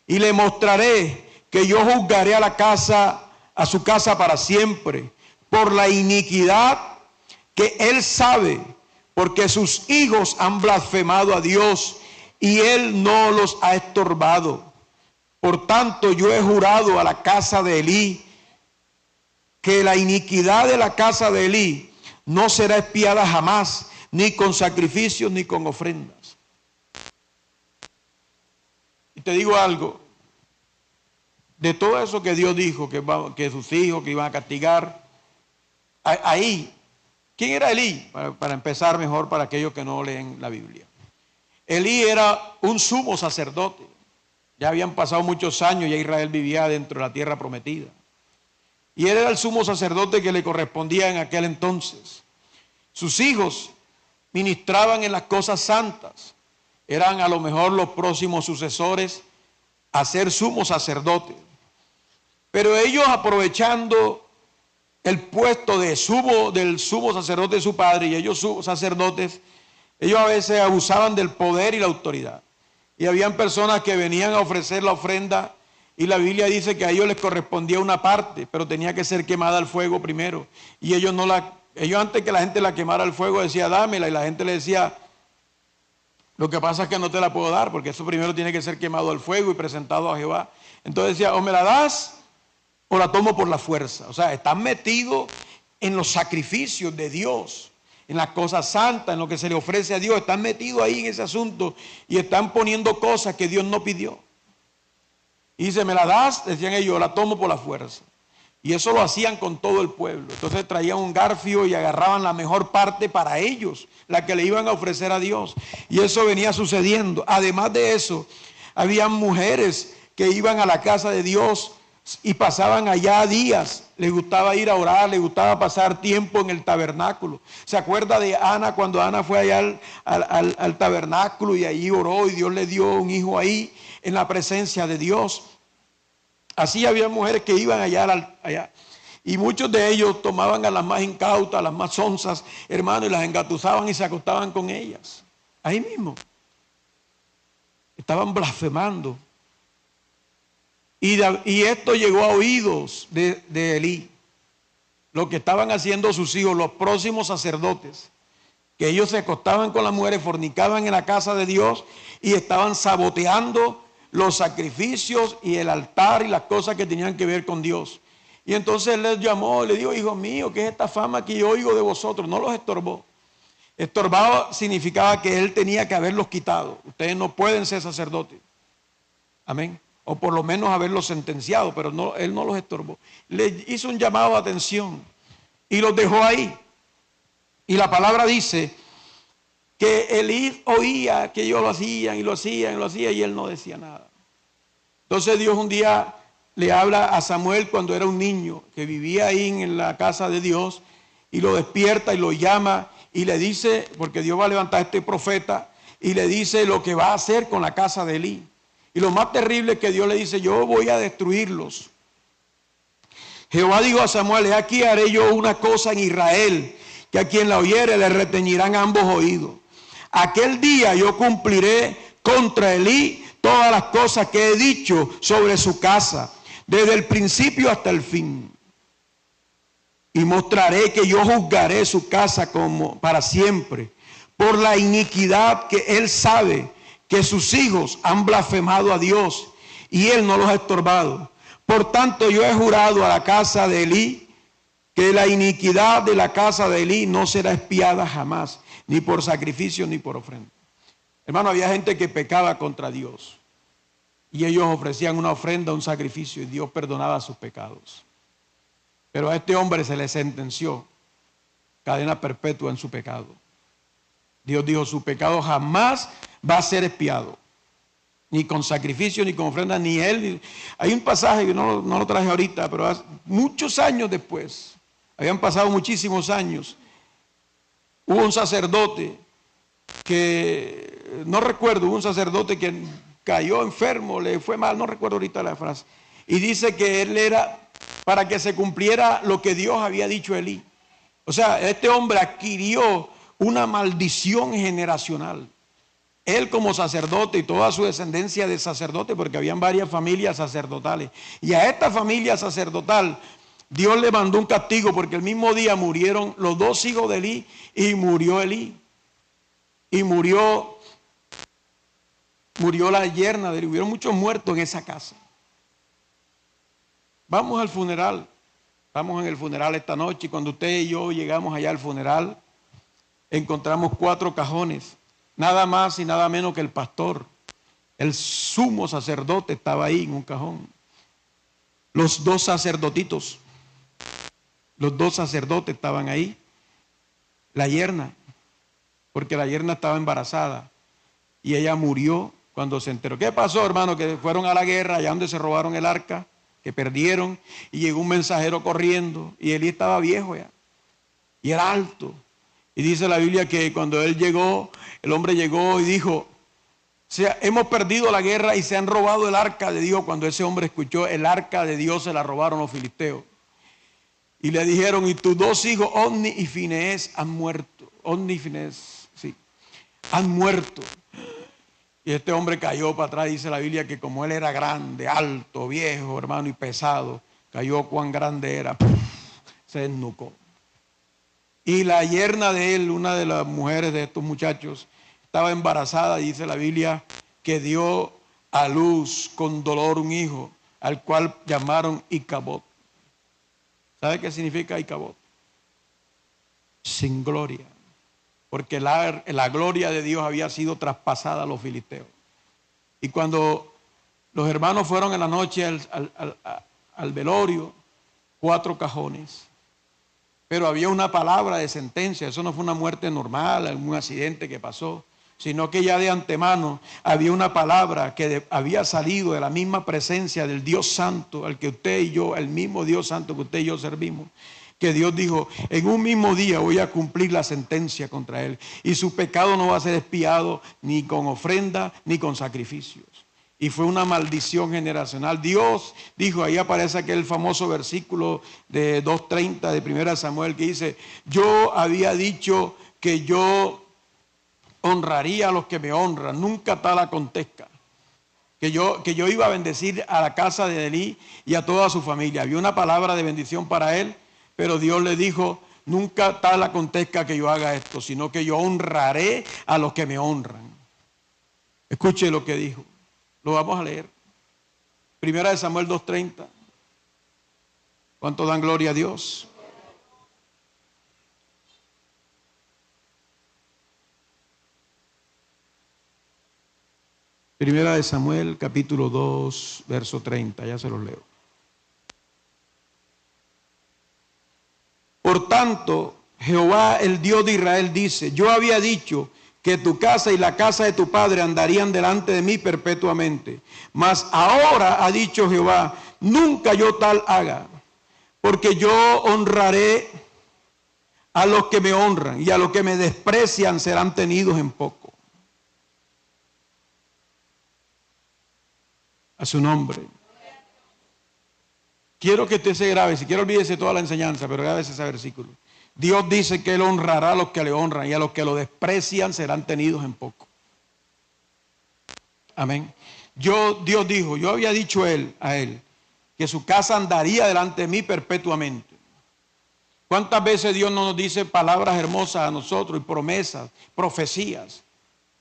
y le mostraré que yo juzgaré a su casa para siempre, por la iniquidad que él sabe, porque sus hijos han blasfemado a Dios y él no los ha estorbado. Por tanto, yo he jurado a la casa de Elí que la iniquidad de la casa de Elí no será expiada jamás, ni con sacrificios ni con ofrendas. Y te digo algo, de todo eso que Dios dijo, que sus hijos que iban a castigar, ahí, ¿quién era Elí? Para empezar mejor, para aquellos que no leen la Biblia. Elí era un sumo sacerdote. Ya habían pasado muchos años, ya Israel vivía dentro de la tierra prometida. Y él era el sumo sacerdote que le correspondía en aquel entonces. Sus hijos ministraban en las cosas santas. Eran a lo mejor los próximos sucesores a ser sumo sacerdote. Pero ellos, aprovechando el puesto del sumo sacerdote de su padre, y ellos sacerdotes, ellos a veces abusaban del poder y la autoridad. Y habían personas que venían a ofrecer la ofrenda, y la Biblia dice que a ellos les correspondía una parte, pero tenía que ser quemada al fuego primero. Y ellos antes que la gente la quemara al fuego, decía, dámela, y la gente le decía, lo que pasa es que no te la puedo dar, porque eso primero tiene que ser quemado al fuego y presentado a Jehová. Entonces decía, o me la das, o la tomo por la fuerza. O sea, están metidos en los sacrificios de Dios, en las cosas santas, en lo que se le ofrece a Dios. Están metidos ahí en ese asunto y están poniendo cosas que Dios no pidió. Y dice, ¿me la das? Decían ellos, la tomo por la fuerza. Y eso lo hacían con todo el pueblo. Entonces traían un garfio y agarraban la mejor parte para ellos, la que le iban a ofrecer a Dios. Y eso venía sucediendo. Además de eso, habían mujeres que iban a la casa de Dios y pasaban allá días. Les gustaba ir a orar, les gustaba pasar tiempo en el tabernáculo. ¿Se acuerda de Ana cuando Ana fue allá al tabernáculo y allí oró y Dios le dio un hijo ahí en la presencia de Dios? Así había mujeres que iban allá. Y muchos de ellos tomaban a las más incautas, a las más sonzas, hermano, y las engatusaban y se acostaban con ellas. Ahí mismo. Estaban blasfemando. Y esto llegó a oídos de Elí. Lo que estaban haciendo sus hijos, los próximos sacerdotes. Que ellos se acostaban con las mujeres, fornicaban en la casa de Dios y estaban saboteando los sacrificios y el altar y las cosas que tenían que ver con Dios. Y entonces él les llamó, le dijo, hijo mío, ¿qué es esta fama que yo oigo de vosotros? No los estorbó. Estorbado significaba que él tenía que haberlos quitado. Ustedes no pueden ser sacerdotes. Amén. O por lo menos haberlos sentenciado, pero no, él no los estorbó. Le hizo un llamado de atención y los dejó ahí. Y la palabra dice que Elí oía que ellos lo hacían y lo hacían y lo hacían y él no decía nada. Entonces Dios un día le habla a Samuel cuando era un niño que vivía ahí en la casa de Dios y lo despierta y lo llama y le dice, porque Dios va a levantar a este profeta y le dice lo que va a hacer con la casa de Elí. Y lo más terrible es que Dios le dice, yo voy a destruirlos. Jehová dijo a Samuel, he aquí haré yo una cosa en Israel, que a quien la oyere le retañirán ambos oídos. Aquel día yo cumpliré contra Elí todas las cosas que he dicho sobre su casa, desde el principio hasta el fin. Y mostraré que yo juzgaré su casa como para siempre, por la iniquidad que él sabe que sus hijos han blasfemado a Dios y él no los ha estorbado. Por tanto, yo he jurado a la casa de Elí que la iniquidad de la casa de Elí no será expiada jamás, ni por sacrificio ni por ofrenda. Hermano, había gente que pecaba contra Dios y ellos ofrecían una ofrenda, un sacrificio y Dios perdonaba sus pecados. Pero a este hombre se le sentenció cadena perpetua en su pecado. Dios dijo, su pecado jamás va a ser expiado, ni con sacrificio, ni con ofrenda, ni él. Hay un pasaje que no lo traje ahorita, pero muchos años después, habían pasado muchísimos años, hubo un sacerdote que, no recuerdo, hubo un sacerdote que cayó enfermo, le fue mal, no recuerdo ahorita la frase, y dice que él era para que se cumpliera lo que Dios había dicho a Elí. O sea, este hombre adquirió una maldición generacional. Él como sacerdote y toda su descendencia de sacerdote, porque habían varias familias sacerdotales. Y a esta familia sacerdotal Dios le mandó un castigo porque el mismo día murieron los dos hijos de Elí y murió Elí. Y murió la yerna de Elí. Hubieron muchos muertos en esa casa. Vamos al funeral. Estamos en el funeral esta noche y cuando usted y yo llegamos allá al funeral, encontramos 4 cajones. Nada más y nada menos que el pastor, el sumo sacerdote estaba ahí en un cajón. Los 2 sacerdotitos, los 2 sacerdotes estaban ahí. La yerna, porque la yerna estaba embarazada y ella murió cuando se enteró. ¿Qué pasó, hermano? Que fueron a la guerra, allá donde se robaron el arca, que perdieron, y llegó un mensajero corriendo, y Elí estaba viejo ya, y era alto. Y dice la Biblia que cuando él llegó, el hombre llegó y dijo, o sea, hemos perdido la guerra y se han robado el arca de Dios. Cuando ese hombre escuchó, el arca de Dios se la robaron los filisteos. Y le dijeron, y tus 2 hijos, Ofni y Finees, han muerto. Ofni y Finees, sí, han muerto. Y este hombre cayó para atrás, dice la Biblia, que como él era grande, alto, viejo, hermano, y pesado, cayó cuán grande era, se desnucó. Y la yerna de él, una de las mujeres de estos muchachos, estaba embarazada, y dice la Biblia, que dio a luz con dolor un hijo, al cual llamaron Icabod. ¿Sabe qué significa Icabod? Sin gloria. Porque la gloria de Dios había sido traspasada a los filisteos. Y cuando los hermanos fueron en la noche al velorio, 4 cajones. Pero había una palabra de sentencia, eso no fue una muerte normal, algún accidente que pasó, sino que ya de antemano había una palabra que había salido de la misma presencia del Dios Santo, al que usted y yo, el mismo Dios Santo que usted y yo servimos. Que Dios dijo, en un mismo día voy a cumplir la sentencia contra él. Y su pecado no va a ser expiado ni con ofrenda ni con sacrificios. Y fue una maldición generacional. Dios dijo, ahí aparece aquel famoso versículo de 2:30 de 1 Samuel que dice, yo había dicho que yo honraría a los que me honran, nunca tal acontezca. Que yo iba a bendecir a la casa de Elí y a toda su familia. Había una palabra de bendición para él. Pero Dios le dijo, nunca tal acontezca que yo haga esto, sino que yo honraré a los que me honran. Escuche lo que dijo. Lo vamos a leer. 1 Samuel 2:30. ¿Cuánto dan gloria a Dios? Primera de Samuel, capítulo 2, verso 30. Ya se los leo. Por tanto, Jehová, el Dios de Israel, dice, yo había dicho que tu casa y la casa de tu padre andarían delante de mí perpetuamente. Mas ahora ha dicho Jehová, nunca yo tal haga, porque yo honraré a los que me honran y a los que me desprecian serán tenidos en poco. A su nombre. Quiero que usted se grabe, si quiere olvídese toda la enseñanza, pero grábese ese versículo. Dios dice que Él honrará a los que le honran y a los que lo desprecian serán tenidos en poco. Amén. Dios dijo, yo había dicho a él, que su casa andaría delante de mí perpetuamente. ¿Cuántas veces Dios no nos dice palabras hermosas a nosotros y promesas, profecías?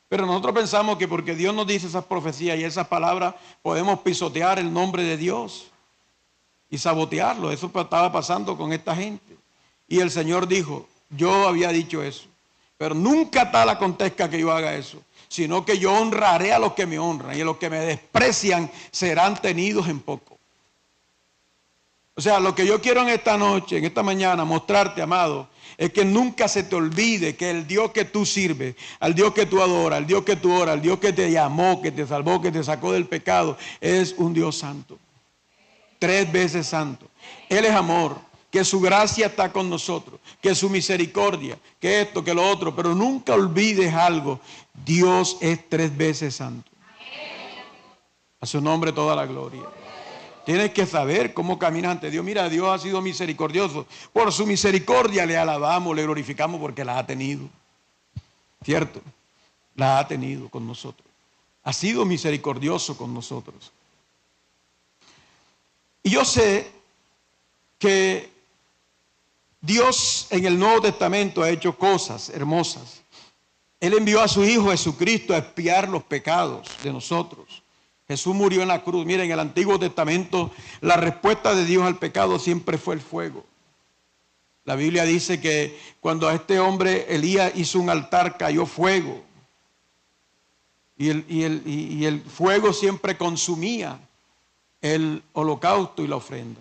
Pero nosotros pensamos que porque Dios nos dice esas profecías y esas palabras, podemos pisotear el nombre de Dios y sabotearlo. Eso estaba pasando con esta gente. Y el Señor dijo, yo había dicho eso, pero nunca tal acontezca que yo haga eso, sino que yo honraré a los que me honran y a los que me desprecian serán tenidos en poco. O sea, lo que yo quiero en esta noche, en esta mañana, mostrarte, amado, es que nunca se te olvide que el Dios que tú sirves, al Dios que tú adoras, al Dios que tú oras, al Dios que te llamó, que te salvó, que te sacó del pecado, es un Dios santo. 3 veces santo. Él es amor, que su gracia está con nosotros, que su misericordia, que esto, que lo otro, pero nunca olvides algo. Dios es 3 veces santo. A su nombre toda la gloria. Tienes que saber cómo caminas ante Dios. Mira, Dios ha sido misericordioso. Por su misericordia le alabamos, le glorificamos porque la ha tenido. ¿Cierto? La ha tenido con nosotros. Ha sido misericordioso con nosotros. Y yo sé que Dios en el Nuevo Testamento ha hecho cosas hermosas. Él envió a su Hijo Jesucristo a expiar los pecados de nosotros. Jesús murió en la cruz. Miren, en el Antiguo Testamento la respuesta de Dios al pecado siempre fue el fuego. La Biblia dice que cuando a este hombre Elías hizo un altar cayó fuego. Y el fuego siempre consumía el holocausto y la ofrenda.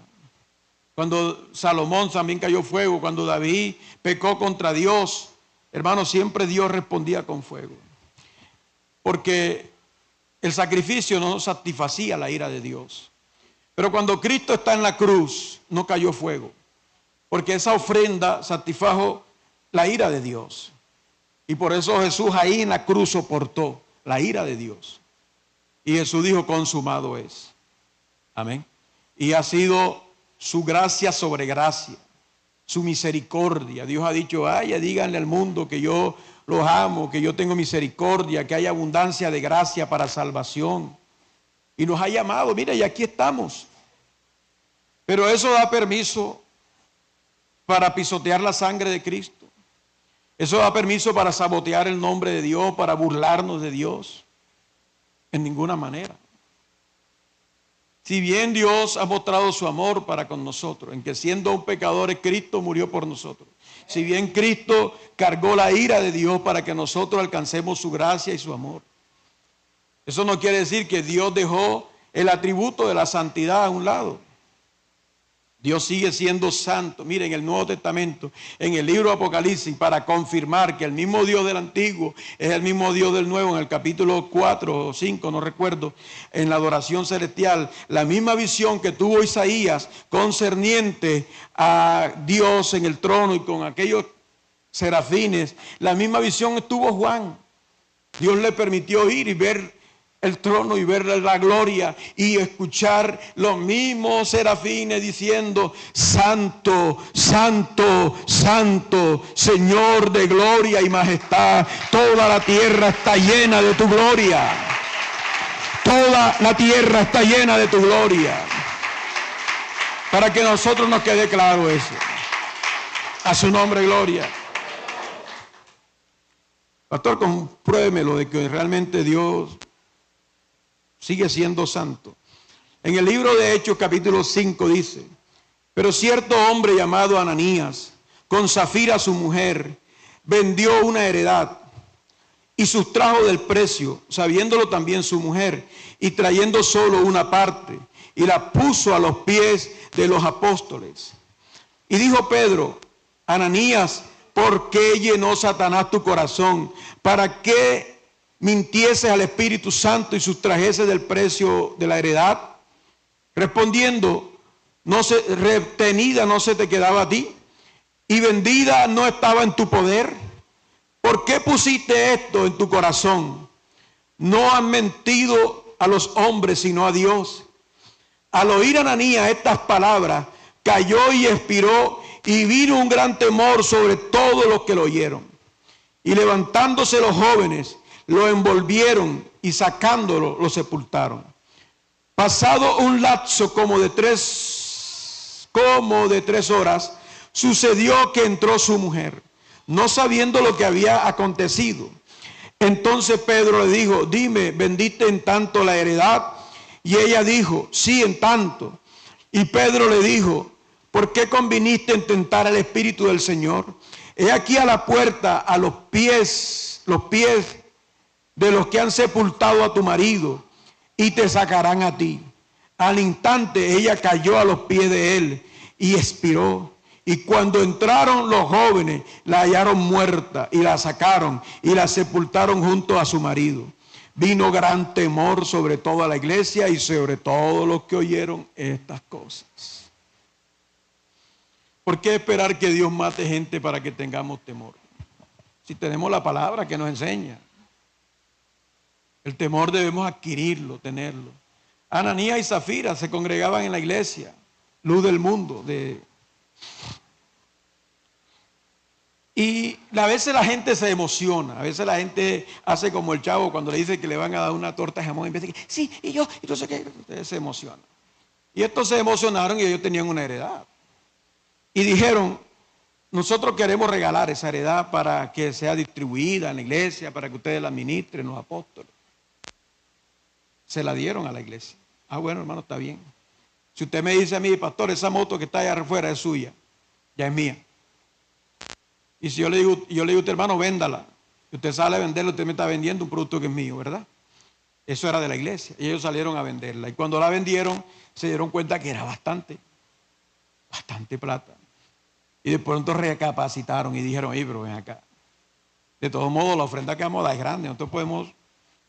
Cuando Salomón también cayó fuego, cuando David pecó contra Dios, hermano, siempre Dios respondía con fuego. Porque el sacrificio no satisfacía la ira de Dios. Pero cuando Cristo está en la cruz, no cayó fuego. Porque esa ofrenda satisfajo la ira de Dios. Y por eso Jesús ahí en la cruz soportó la ira de Dios. Y Jesús dijo, consumado es. Amén. Y ha sido su gracia sobre gracia, su misericordia. Dios ha dicho, díganle al mundo que yo los amo, que yo tengo misericordia, que hay abundancia de gracia para salvación. Y nos ha llamado, mira, y aquí estamos. Pero eso da permiso para pisotear la sangre de Cristo. Eso da permiso para sabotear el nombre de Dios, para burlarnos de Dios. En ninguna manera. Si bien Dios ha mostrado su amor para con nosotros, en que siendo un pecador, Cristo murió por nosotros. Si bien Cristo cargó la ira de Dios para que nosotros alcancemos su gracia y su amor. Eso no quiere decir que Dios dejó el atributo de la santidad a un lado. Dios sigue siendo santo. Miren, en el Nuevo Testamento, en el libro de Apocalipsis, para confirmar que el mismo Dios del Antiguo es el mismo Dios del Nuevo, en el capítulo 4 o 5, no recuerdo, en la adoración celestial, la misma visión que tuvo Isaías concerniente a Dios en el trono y con aquellos serafines, la misma visión tuvo Juan. Dios le permitió ir y ver el trono y ver la gloria y escuchar los mismos serafines diciendo, santo, santo, santo, Señor de gloria y majestad, toda la tierra está llena de tu gloria. Toda la tierra está llena de tu gloria. Para que a nosotros nos quede claro eso. A su nombre, gloria. Pastor, compruébemelo de que realmente Dios sigue siendo santo. En el libro de Hechos capítulo 5 dice, pero cierto hombre llamado Ananías, con Zafira su mujer, vendió una heredad y sustrajo del precio, sabiéndolo también su mujer, y trayendo solo una parte, y la puso a los pies de los apóstoles. Y dijo Pedro, Ananías, ¿por qué llenó Satanás tu corazón? ¿Para qué mintieses al Espíritu Santo y sustrajeses del precio de la heredad? Respondiendo, retenida no se te quedaba a ti, y vendida no estaba en tu poder. ¿Por qué pusiste esto en tu corazón? No has mentido a los hombres, sino a Dios. Al oír Ananías estas palabras, cayó y expiró, y vino un gran temor sobre todos los que lo oyeron. Y levantándose los jóvenes, lo envolvieron y sacándolo, lo sepultaron. Pasado un lapso como de tres horas, sucedió que entró su mujer, no sabiendo lo que había acontecido. Entonces Pedro le dijo, dime, ¿vendiste en tanto la heredad? Y ella dijo, sí, en tanto. Y Pedro le dijo, ¿por qué conviniste en tentar al Espíritu del Señor? He aquí a la puerta, a los pies de los que han sepultado a tu marido, y te sacarán a ti. Al instante ella cayó a los pies de él y expiró. Y cuando entraron los jóvenes, la hallaron muerta y la sacaron y la sepultaron junto a su marido. Vino gran temor sobre toda la iglesia y sobre todos los que oyeron estas cosas. ¿Por qué esperar que Dios mate gente para que tengamos temor? Si tenemos la palabra que nos enseña. El temor debemos adquirirlo, tenerlo. Ananías y Zafira se congregaban en la iglesia, luz del mundo. Y a veces la gente se emociona, a veces la gente hace como el chavo cuando le dice que le van a dar una torta de jamón, en vez de que, sí, y yo sé que ustedes se emocionan. Y estos se emocionaron y ellos tenían una heredad. Y dijeron, nosotros queremos regalar esa heredad para que sea distribuida en la iglesia, para que ustedes la administren, los apóstoles. Se la dieron a la iglesia. Ah, bueno, hermano, está bien. Si usted me dice a mí, pastor, esa moto que está allá afuera es suya, ya es mía. Y si yo le digo a usted, hermano, véndala. Y usted sale a venderla, usted me está vendiendo un producto que es mío, ¿verdad? Eso era de la iglesia. Y ellos salieron a venderla. Y cuando la vendieron, se dieron cuenta que era bastante plata. Y de pronto recapacitaron y dijeron, pero ven acá. De todos modos, la ofrenda que vamos a dar es grande. Nosotros vamos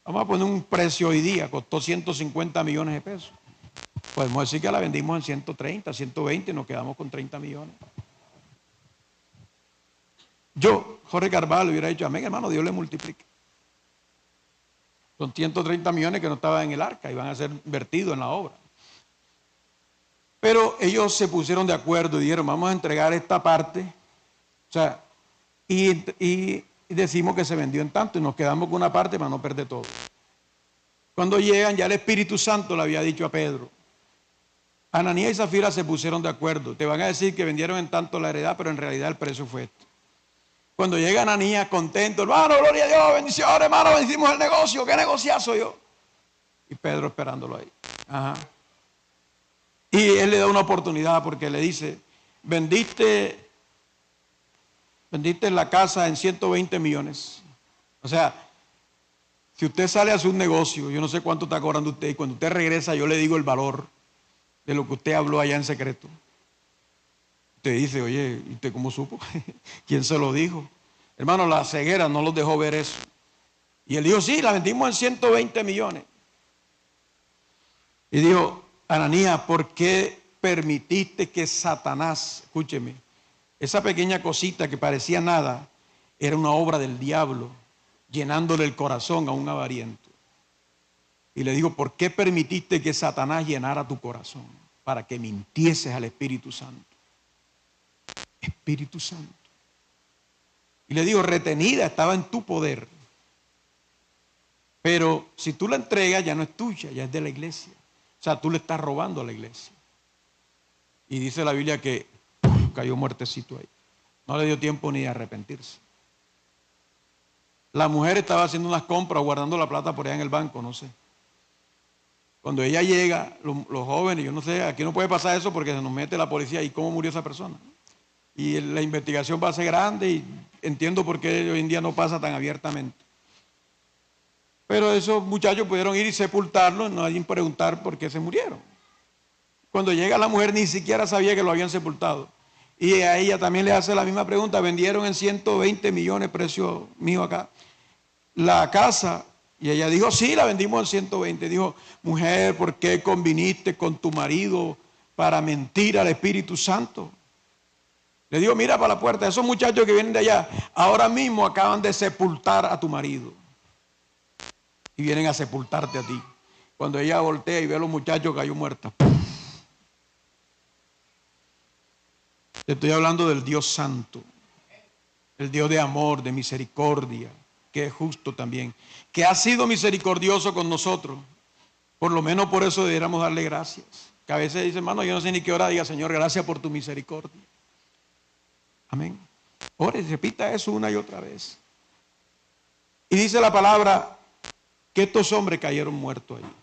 a poner un precio hoy día, costó 150 millones de pesos. Podemos decir que la vendimos en 130, 120 y nos quedamos con 30 millones. Yo, Jorge Carvalho, hubiera dicho, amén, hermano, Dios le multiplique. Son 130 millones que no estaban en el arca y van a ser vertidos en la obra. Pero ellos se pusieron de acuerdo y dijeron, vamos a entregar esta parte, o sea, y decimos que se vendió en tanto y nos quedamos con una parte para no perder todo. Cuando llegan, ya el Espíritu Santo le había dicho a Pedro, Ananías y Zafira se pusieron de acuerdo, te van a decir que vendieron en tanto la heredad, pero en realidad el precio fue esto. Cuando llega Ananías contento, hermano, gloria a Dios, bendiciones, hermano, hicimos el negocio, qué negociazo yo. Y Pedro esperándolo ahí. Ajá. Y él le da una oportunidad porque le dice, vendiste la casa en 120 millones. O sea, si usted sale a hacer un negocio, yo no sé cuánto está cobrando usted, y cuando usted regresa yo le digo el valor de lo que usted habló allá en secreto. Usted dice, oye, ¿y usted cómo supo? ¿Quién se lo dijo? Hermano, la ceguera no los dejó ver eso. Y él dijo, sí, la vendimos en 120 millones. Y dijo, Ananías, ¿por qué permitiste que Satanás, escúcheme, esa pequeña cosita que parecía nada, era una obra del diablo, llenándole el corazón a un avariento? Y le digo, ¿por qué permitiste que Satanás llenara tu corazón? Para que mintieses al Espíritu Santo. Espíritu Santo. Y le digo, retenida, estaba en tu poder. Pero si tú la entregas, ya no es tuya, ya es de la iglesia. O sea, tú le estás robando a la iglesia. Y dice la Biblia que cayó muertecito ahí. No le dio tiempo ni de arrepentirse. La mujer estaba haciendo unas compras, guardando la plata por allá en el banco, no sé. Cuando ella llega, los jóvenes, yo no sé, aquí no puede pasar eso porque se nos mete la policía. ¿Y cómo murió esa persona? Y la investigación va a ser grande y entiendo por qué hoy en día no pasa tan abiertamente. Pero esos muchachos pudieron ir y sepultarlo, no hay que preguntar por qué se murieron. Cuando llega la mujer ni siquiera sabía que lo habían sepultado. Y a ella también le hace la misma pregunta, vendieron en 120 millones, precio mío acá, la casa. Y ella dijo, sí, la vendimos en 120. Dijo, mujer, ¿por qué conviniste con tu marido para mentir al Espíritu Santo? Le digo, mira para la puerta, esos muchachos que vienen de allá, ahora mismo acaban de sepultar a tu marido. Y vienen a sepultarte a ti. Cuando ella voltea y ve a los muchachos, cayó muerta. Te estoy hablando del Dios santo, el Dios de amor, de misericordia, que es justo también, que ha sido misericordioso con nosotros. Por lo menos por eso deberíamos darle gracias. Que a veces dice, hermano, yo no sé ni qué hora diga, Señor, gracias por tu misericordia. Amén. Ore, repita eso una y otra vez. Y dice la palabra que estos hombres cayeron muertos allí.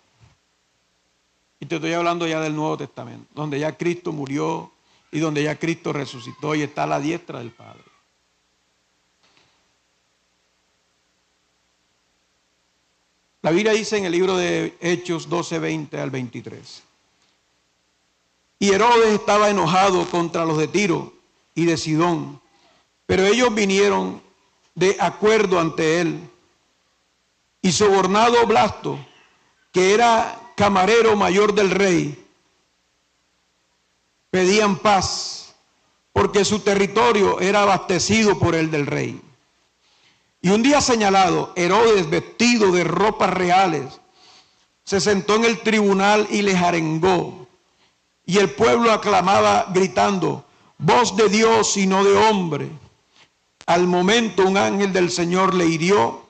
Y te estoy hablando ya del Nuevo Testamento, donde ya Cristo murió y donde ya Cristo resucitó y está a la diestra del Padre. La Biblia dice en el libro de Hechos 12:20 al 23. Y Herodes estaba enojado contra los de Tiro y de Sidón, pero ellos vinieron de acuerdo ante él. Y sobornado Blasto, que era camarero mayor del rey, pedían paz, porque su territorio era abastecido por el del rey. Y un día señalado, Herodes, vestido de ropas reales, se sentó en el tribunal y les arengó. Y el pueblo aclamaba gritando, voz de Dios y no de hombre. Al momento un ángel del Señor le hirió,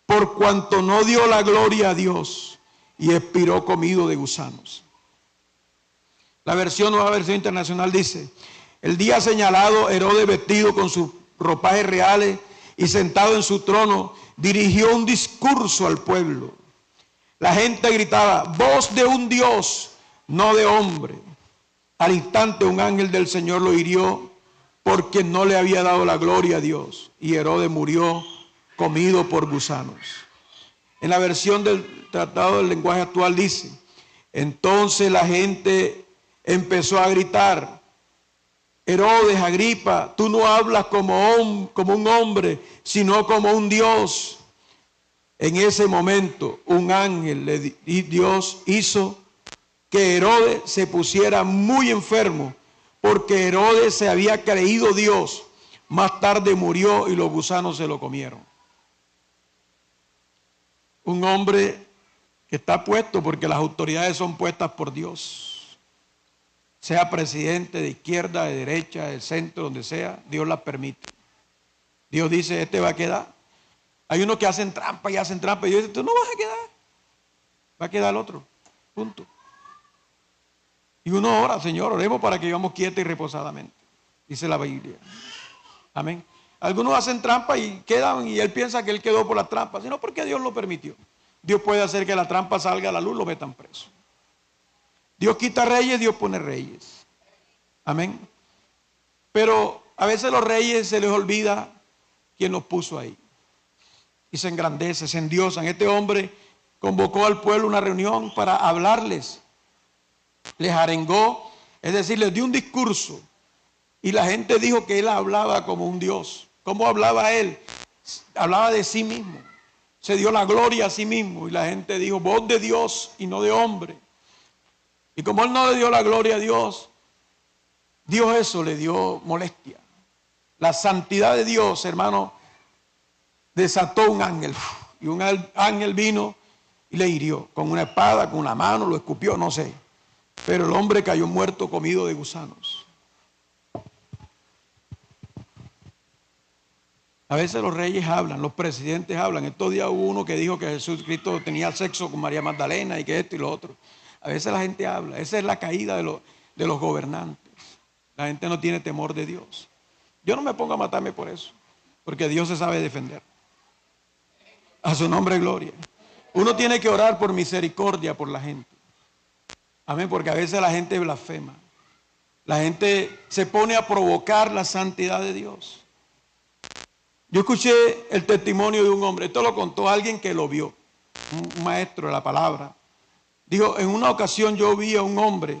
por cuanto no dio la gloria a Dios, y expiró comido de gusanos. La Nueva Versión Internacional dice, el día señalado, Herodes, vestido con sus ropajes reales y sentado en su trono, dirigió un discurso al pueblo. La gente gritaba, voz de un Dios, no de hombre. Al instante un ángel del Señor lo hirió, porque no le había dado la gloria a Dios, y Herodes murió comido por gusanos. En la versión del Tratado del Lenguaje Actual dice, entonces la gente empezó a gritar, Herodes, Agripa, tú no hablas como un hombre, sino como un Dios. En ese momento un ángel y Dios hizo que Herodes se pusiera muy enfermo, porque Herodes se había creído Dios. Más tarde murió y los gusanos se lo comieron. Un hombre que está puesto porque las autoridades son puestas por Dios. Sea presidente de izquierda, de derecha, del centro, donde sea, Dios las permite. Dios dice, este va a quedar. Hay unos que hacen trampa y hacen trampa y Dios dice, tú no vas a quedar. Va a quedar el otro. Punto. Y uno ora, Señor, oremos para que vivamos quieta y reposadamente. Dice la Biblia. Amén. Algunos hacen trampa y quedan y él piensa que él quedó por la trampa, sino porque Dios lo permitió. Dios puede hacer que la trampa salga a la luz, lo metan preso. Dios quita reyes, Dios pone reyes. Amén. Pero a veces los reyes se les olvida quién los puso ahí. Y se engrandece, se endiosan. Este hombre convocó al pueblo a una reunión para hablarles. Les arengó, es decir, les dio un discurso. Y la gente dijo que él hablaba como un Dios. ¿Cómo hablaba él? Hablaba de sí mismo. Se dio la gloria a sí mismo. Y la gente dijo, voz de Dios y no de hombre. Y como él no le dio la gloria a Dios, Dios eso le dio molestia. La santidad de Dios, hermano, desató un ángel. Y un ángel vino y le hirió. Con una espada, con una mano, lo escupió, no sé. Pero el hombre cayó muerto, comido de gusanos. A veces los reyes hablan, los presidentes hablan. Estos días hubo uno que dijo que Jesucristo tenía sexo con María Magdalena y que esto y lo otro. A veces la gente habla. Esa es la caída de los gobernantes. La gente no tiene temor de Dios. Yo no me pongo a matarme por eso, porque Dios se sabe defender. A su nombre gloria. Uno tiene que orar por misericordia por la gente. Amén, porque a veces la gente blasfema. La gente se pone a provocar la santidad de Dios. Yo escuché el testimonio de un hombre, esto lo contó alguien que lo vio, un maestro de la palabra. Dijo, en una ocasión yo vi a un hombre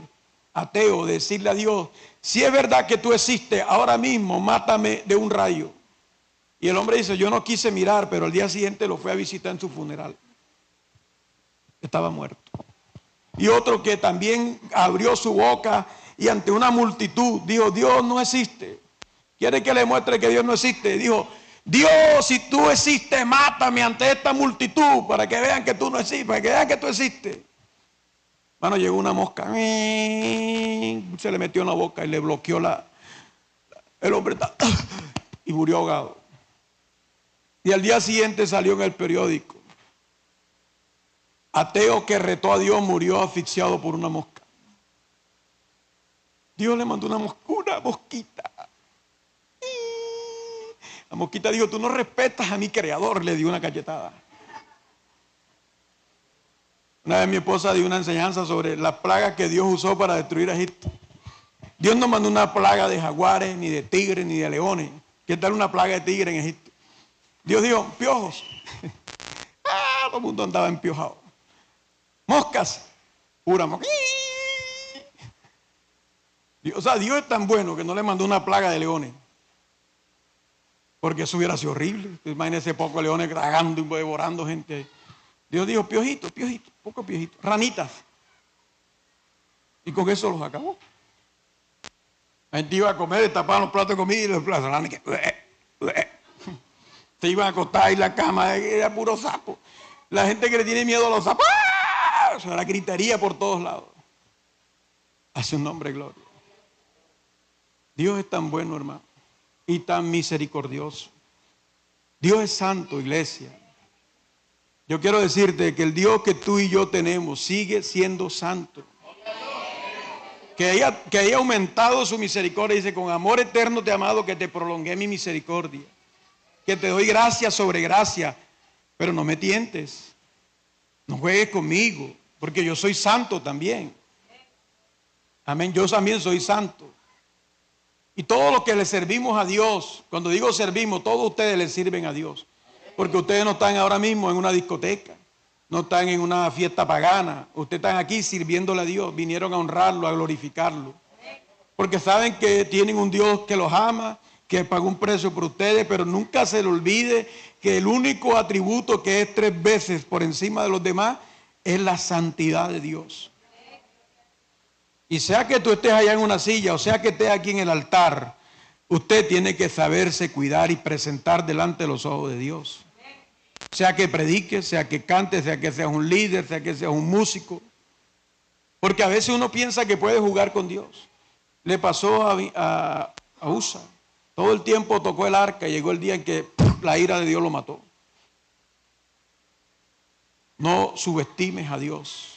ateo decirle a Dios, si es verdad que tú existes, ahora mismo mátame de un rayo. Y el hombre dice, yo no quise mirar, pero al día siguiente lo fue a visitar en su funeral. Estaba muerto. Y otro que también abrió su boca y ante una multitud dijo, Dios no existe. ¿Quiere que le muestre que Dios no existe? Dijo, Dios, si tú existes, mátame ante esta multitud para que vean que tú no existes, para que vean que tú existes. Bueno, llegó una mosca, se le metió en la boca y le bloqueó el hombre y murió ahogado. Y al día siguiente salió en el periódico, ateo que retó a Dios murió asfixiado por una mosca. Dios le mandó una mosquita. La mosquita dijo, tú no respetas a mi creador, le dio una cachetada. Una vez mi esposa dio una enseñanza sobre las plagas que Dios usó para destruir a Egipto. Dios no mandó una plaga de jaguares, ni de tigres, ni de leones. ¿Qué tal una plaga de tigre en Egipto? Dios dijo, piojos. Todo el mundo andaba empiojado. Moscas, pura mosca. O sea, Dios es tan bueno que no le mandó una plaga de leones. Porque eso hubiera sido horrible. Imagínense pocos leones tragando y devorando gente. Dios dijo, piojitos, piojitos, pocos piojitos, ranitas. Y con eso los acabó. La gente iba a comer, tapaban los platos de comida y los platos que se iban a acostar y la cama era puro sapo. La gente que le tiene miedo a los sapos, ¡ah! O sea, la gritaría por todos lados. A su nombre, gloria. Dios es tan bueno, hermano, y tan misericordioso. Dios es santo, iglesia. Yo quiero decirte que el Dios que tú y yo tenemos sigue siendo santo. Que haya aumentado su misericordia. Dice, con amor eterno te he amado, que te prolongué mi misericordia. Que te doy gracia sobre gracia. Pero no me tientes. No juegues conmigo, porque yo soy santo también. Amén, yo también soy santo. Y todos los que le servimos a Dios, cuando digo servimos, todos ustedes le sirven a Dios. Porque ustedes no están ahora mismo en una discoteca. No están en una fiesta pagana. Ustedes están aquí sirviéndole a Dios. Vinieron a honrarlo, a glorificarlo. Porque saben que tienen un Dios que los ama, que pagó un precio por ustedes, pero nunca se le olvide que el único atributo que es 3 veces por encima de los demás es la santidad de Dios. Y sea que tú estés allá en una silla, o sea que estés aquí en el altar, usted tiene que saberse cuidar y presentar delante de los ojos de Dios. Sea que predique, sea que cante, sea que seas un líder, sea que seas un músico. Porque a veces uno piensa que puede jugar con Dios. Le pasó a Usa. Todo el tiempo tocó el arca y llegó el día en que la ira de Dios lo mató. No subestimes a Dios.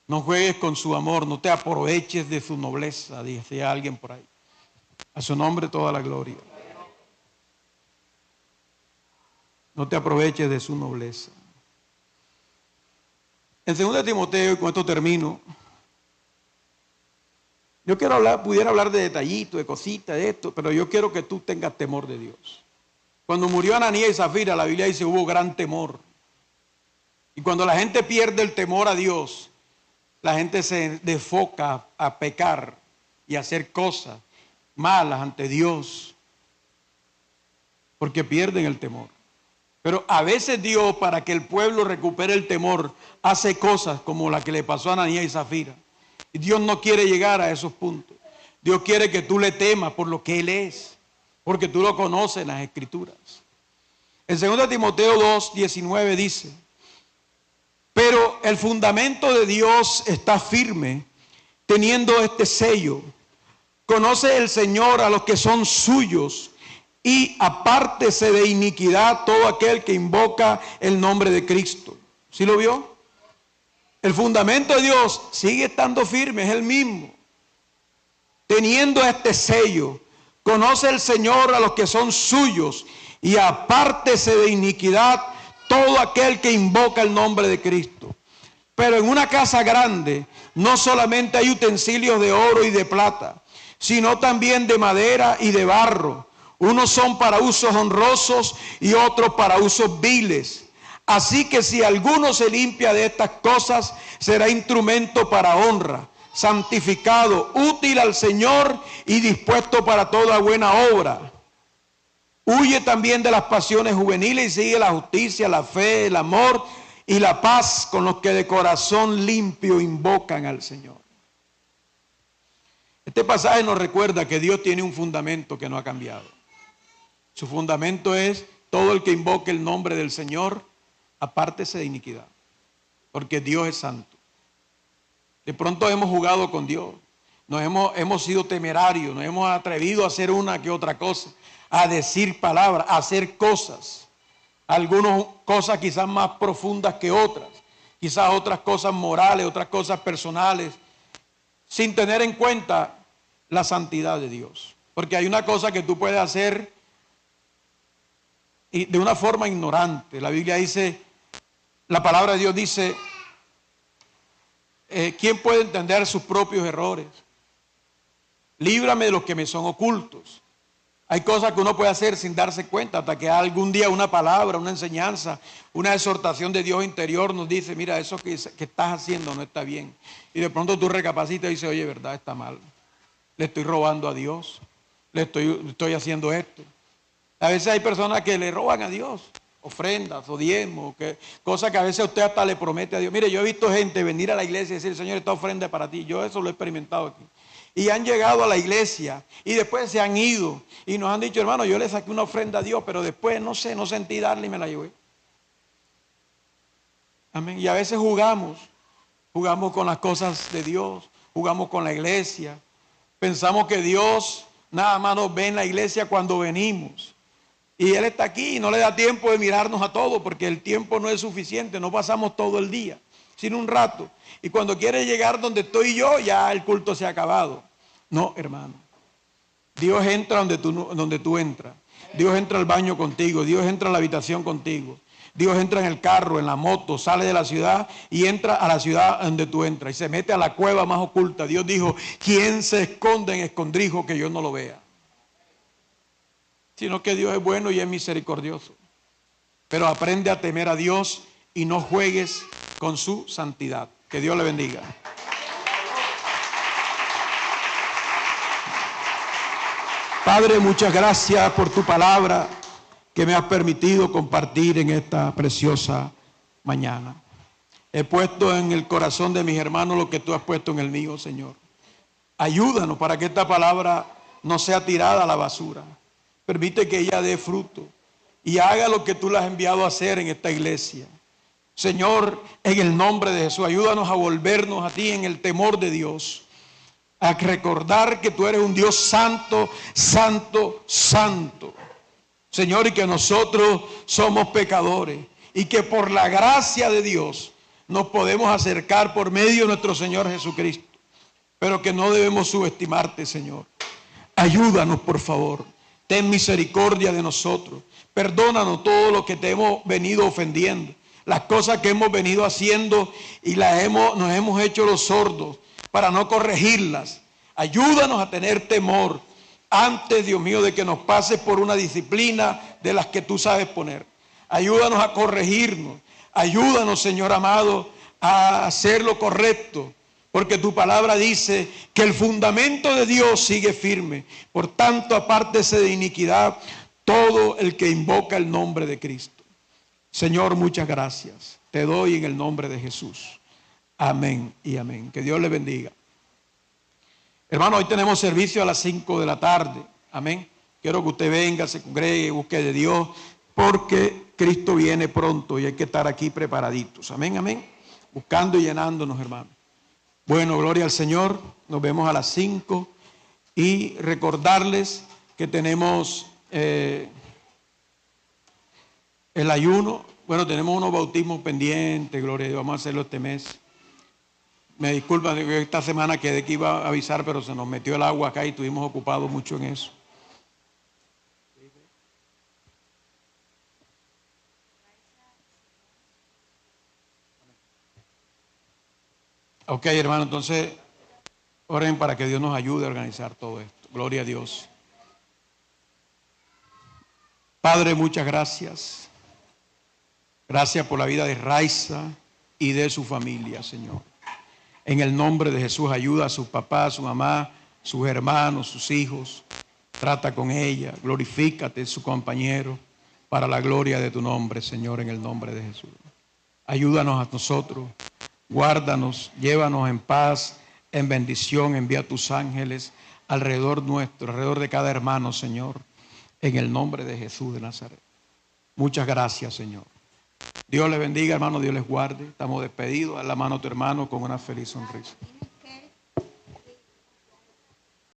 No juegues con su amor, no te aproveches de su nobleza, dice alguien por ahí. A su nombre toda la gloria. No te aproveches de su nobleza. En 2 Timoteo, y con esto termino, yo pudiera hablar de detallitos, de cositas, de esto, pero yo quiero que tú tengas temor de Dios. Cuando murió Ananías y Zafira, la Biblia dice hubo gran temor. Y cuando la gente pierde el temor a Dios, la gente se desfoca a pecar y a hacer cosas malas ante Dios, porque pierden el temor. Pero a veces Dios, para que el pueblo recupere el temor, hace cosas como la que le pasó a Ananías y Zafira. Y Dios no quiere llegar a esos puntos. Dios quiere que tú le temas por lo que Él es, porque tú lo conoces en las Escrituras. En 2 Timoteo 2:19 dice, pero el fundamento de Dios está firme, teniendo este sello. Conoce el Señor a los que son suyos, y apártese de iniquidad todo aquel que invoca el nombre de Cristo. ¿Sí lo vio? El fundamento de Dios sigue estando firme, es el mismo. Teniendo este sello, conoce el Señor a los que son suyos, y apártese de iniquidad todo aquel que invoca el nombre de Cristo. Pero en una casa grande no solamente hay utensilios de oro y de plata, sino también de madera y de barro. Unos son para usos honrosos y otros para usos viles. Así que si alguno se limpia de estas cosas, será instrumento para honra, santificado, útil al Señor y dispuesto para toda buena obra. Huye también de las pasiones juveniles y sigue la justicia, la fe, el amor y la paz con los que de corazón limpio invocan al Señor. Este pasaje nos recuerda que Dios tiene un fundamento que no ha cambiado. Su fundamento es todo el que invoque el nombre del Señor, apártese de iniquidad, porque Dios es santo. De pronto hemos jugado con Dios, hemos sido temerarios, nos hemos atrevido a hacer una que otra cosa, a decir palabras, a hacer cosas, algunas cosas quizás más profundas que otras, quizás otras cosas morales, otras cosas personales, sin tener en cuenta la santidad de Dios. Porque hay una cosa que tú puedes hacer y de una forma ignorante. La Biblia dice, la palabra de Dios dice, ¿quién puede entender sus propios errores? Líbrame de los que me son ocultos. Hay cosas que uno puede hacer sin darse cuenta, hasta que algún día una palabra, una enseñanza, una exhortación de Dios interior nos dice, mira, eso que estás haciendo no está bien. Y de pronto tú recapacitas y dices, oye, verdad, está mal. Le estoy robando a Dios, estoy haciendo esto. A veces hay personas que le roban a Dios, ofrendas o diezmos, cosas que a veces usted hasta le promete a Dios. Mire, yo he visto gente venir a la iglesia y decir, Señor, esta ofrenda es para ti. Yo eso lo he experimentado aquí. Y han llegado a la iglesia y después se han ido y nos han dicho, hermano, yo le saqué una ofrenda a Dios, pero después no sentí darle y me la llevé. Amén. Y a veces jugamos con las cosas de Dios, jugamos con la iglesia. Pensamos que Dios nada más nos ve en la iglesia cuando venimos. Y Él está aquí y no le da tiempo de mirarnos a todos porque el tiempo no es suficiente, no pasamos todo el día, sino un rato. Y cuando quiere llegar donde estoy yo, ya el culto se ha acabado. No, hermano. Dios entra donde tú entras. Dios entra al baño contigo. Dios entra a la habitación contigo. Dios entra en el carro, en la moto, sale de la ciudad y entra a la ciudad donde tú entras. Y se mete a la cueva más oculta. Dios dijo, ¿quién se esconde en escondrijo que yo no lo vea? Sino que Dios es bueno y es misericordioso. Pero aprende a temer a Dios y no juegues con su santidad. Que Dios le bendiga. Padre, muchas gracias por tu palabra que me has permitido compartir en esta preciosa mañana. He puesto en el corazón de mis hermanos lo que tú has puesto en el mío, Señor. Ayúdanos para que esta palabra no sea tirada a la basura. Permite que ella dé fruto y haga lo que tú la has enviado a hacer en esta iglesia. Señor, en el nombre de Jesús, ayúdanos a volvernos a ti en el temor de Dios. A recordar que tú eres un Dios santo, santo, santo. Señor, y que nosotros somos pecadores. Y que por la gracia de Dios nos podemos acercar por medio de nuestro Señor Jesucristo. Pero que no debemos subestimarte, Señor. Ayúdanos, por favor. Ten misericordia de nosotros. Perdónanos todo lo que te hemos venido ofendiendo. Las cosas que hemos venido haciendo y nos hemos hecho los sordos para no corregirlas. Ayúdanos a tener temor antes, Dios mío, de que nos pases por una disciplina de las que tú sabes poner. Ayúdanos a corregirnos. Ayúdanos, Señor amado, a hacer lo correcto. Porque tu palabra dice que el fundamento de Dios sigue firme. Por tanto, apártese de iniquidad todo el que invoca el nombre de Cristo. Señor, muchas gracias. Te doy en el nombre de Jesús. Amén y amén. Que Dios le bendiga. Hermano, hoy tenemos servicio a las 5 de la tarde. Amén. Quiero que usted venga, se congregue, busque de Dios, porque Cristo viene pronto y hay que estar aquí preparaditos. Amén, amén. Buscando y llenándonos, hermano. Bueno, gloria al Señor. Nos vemos a las 5 y recordarles que tenemos el ayuno. Bueno, tenemos unos bautismos pendientes, gloria a Dios, vamos a hacerlo este mes. Me disculpan, esta semana quedé que iba a avisar, pero se nos metió el agua acá y estuvimos ocupados mucho en eso. Ok, hermano, entonces oren para que Dios nos ayude a organizar todo esto. Gloria a Dios. Padre, muchas gracias. Gracias por la vida de Raiza y de su familia, Señor. En el nombre de Jesús, ayuda a su papá, a su mamá, sus hermanos, sus hijos. Trata con ella, glorifícate en su compañero para la gloria de tu nombre, Señor, en el nombre de Jesús. Ayúdanos a nosotros, guárdanos, llévanos en paz, en bendición, envía tus ángeles alrededor nuestro, alrededor de cada hermano, Señor, en el nombre de Jesús de Nazaret. Muchas gracias, Señor. Dios les bendiga, hermano, Dios les guarde. Estamos despedidos. Dale la mano a tu hermano con una feliz sonrisa.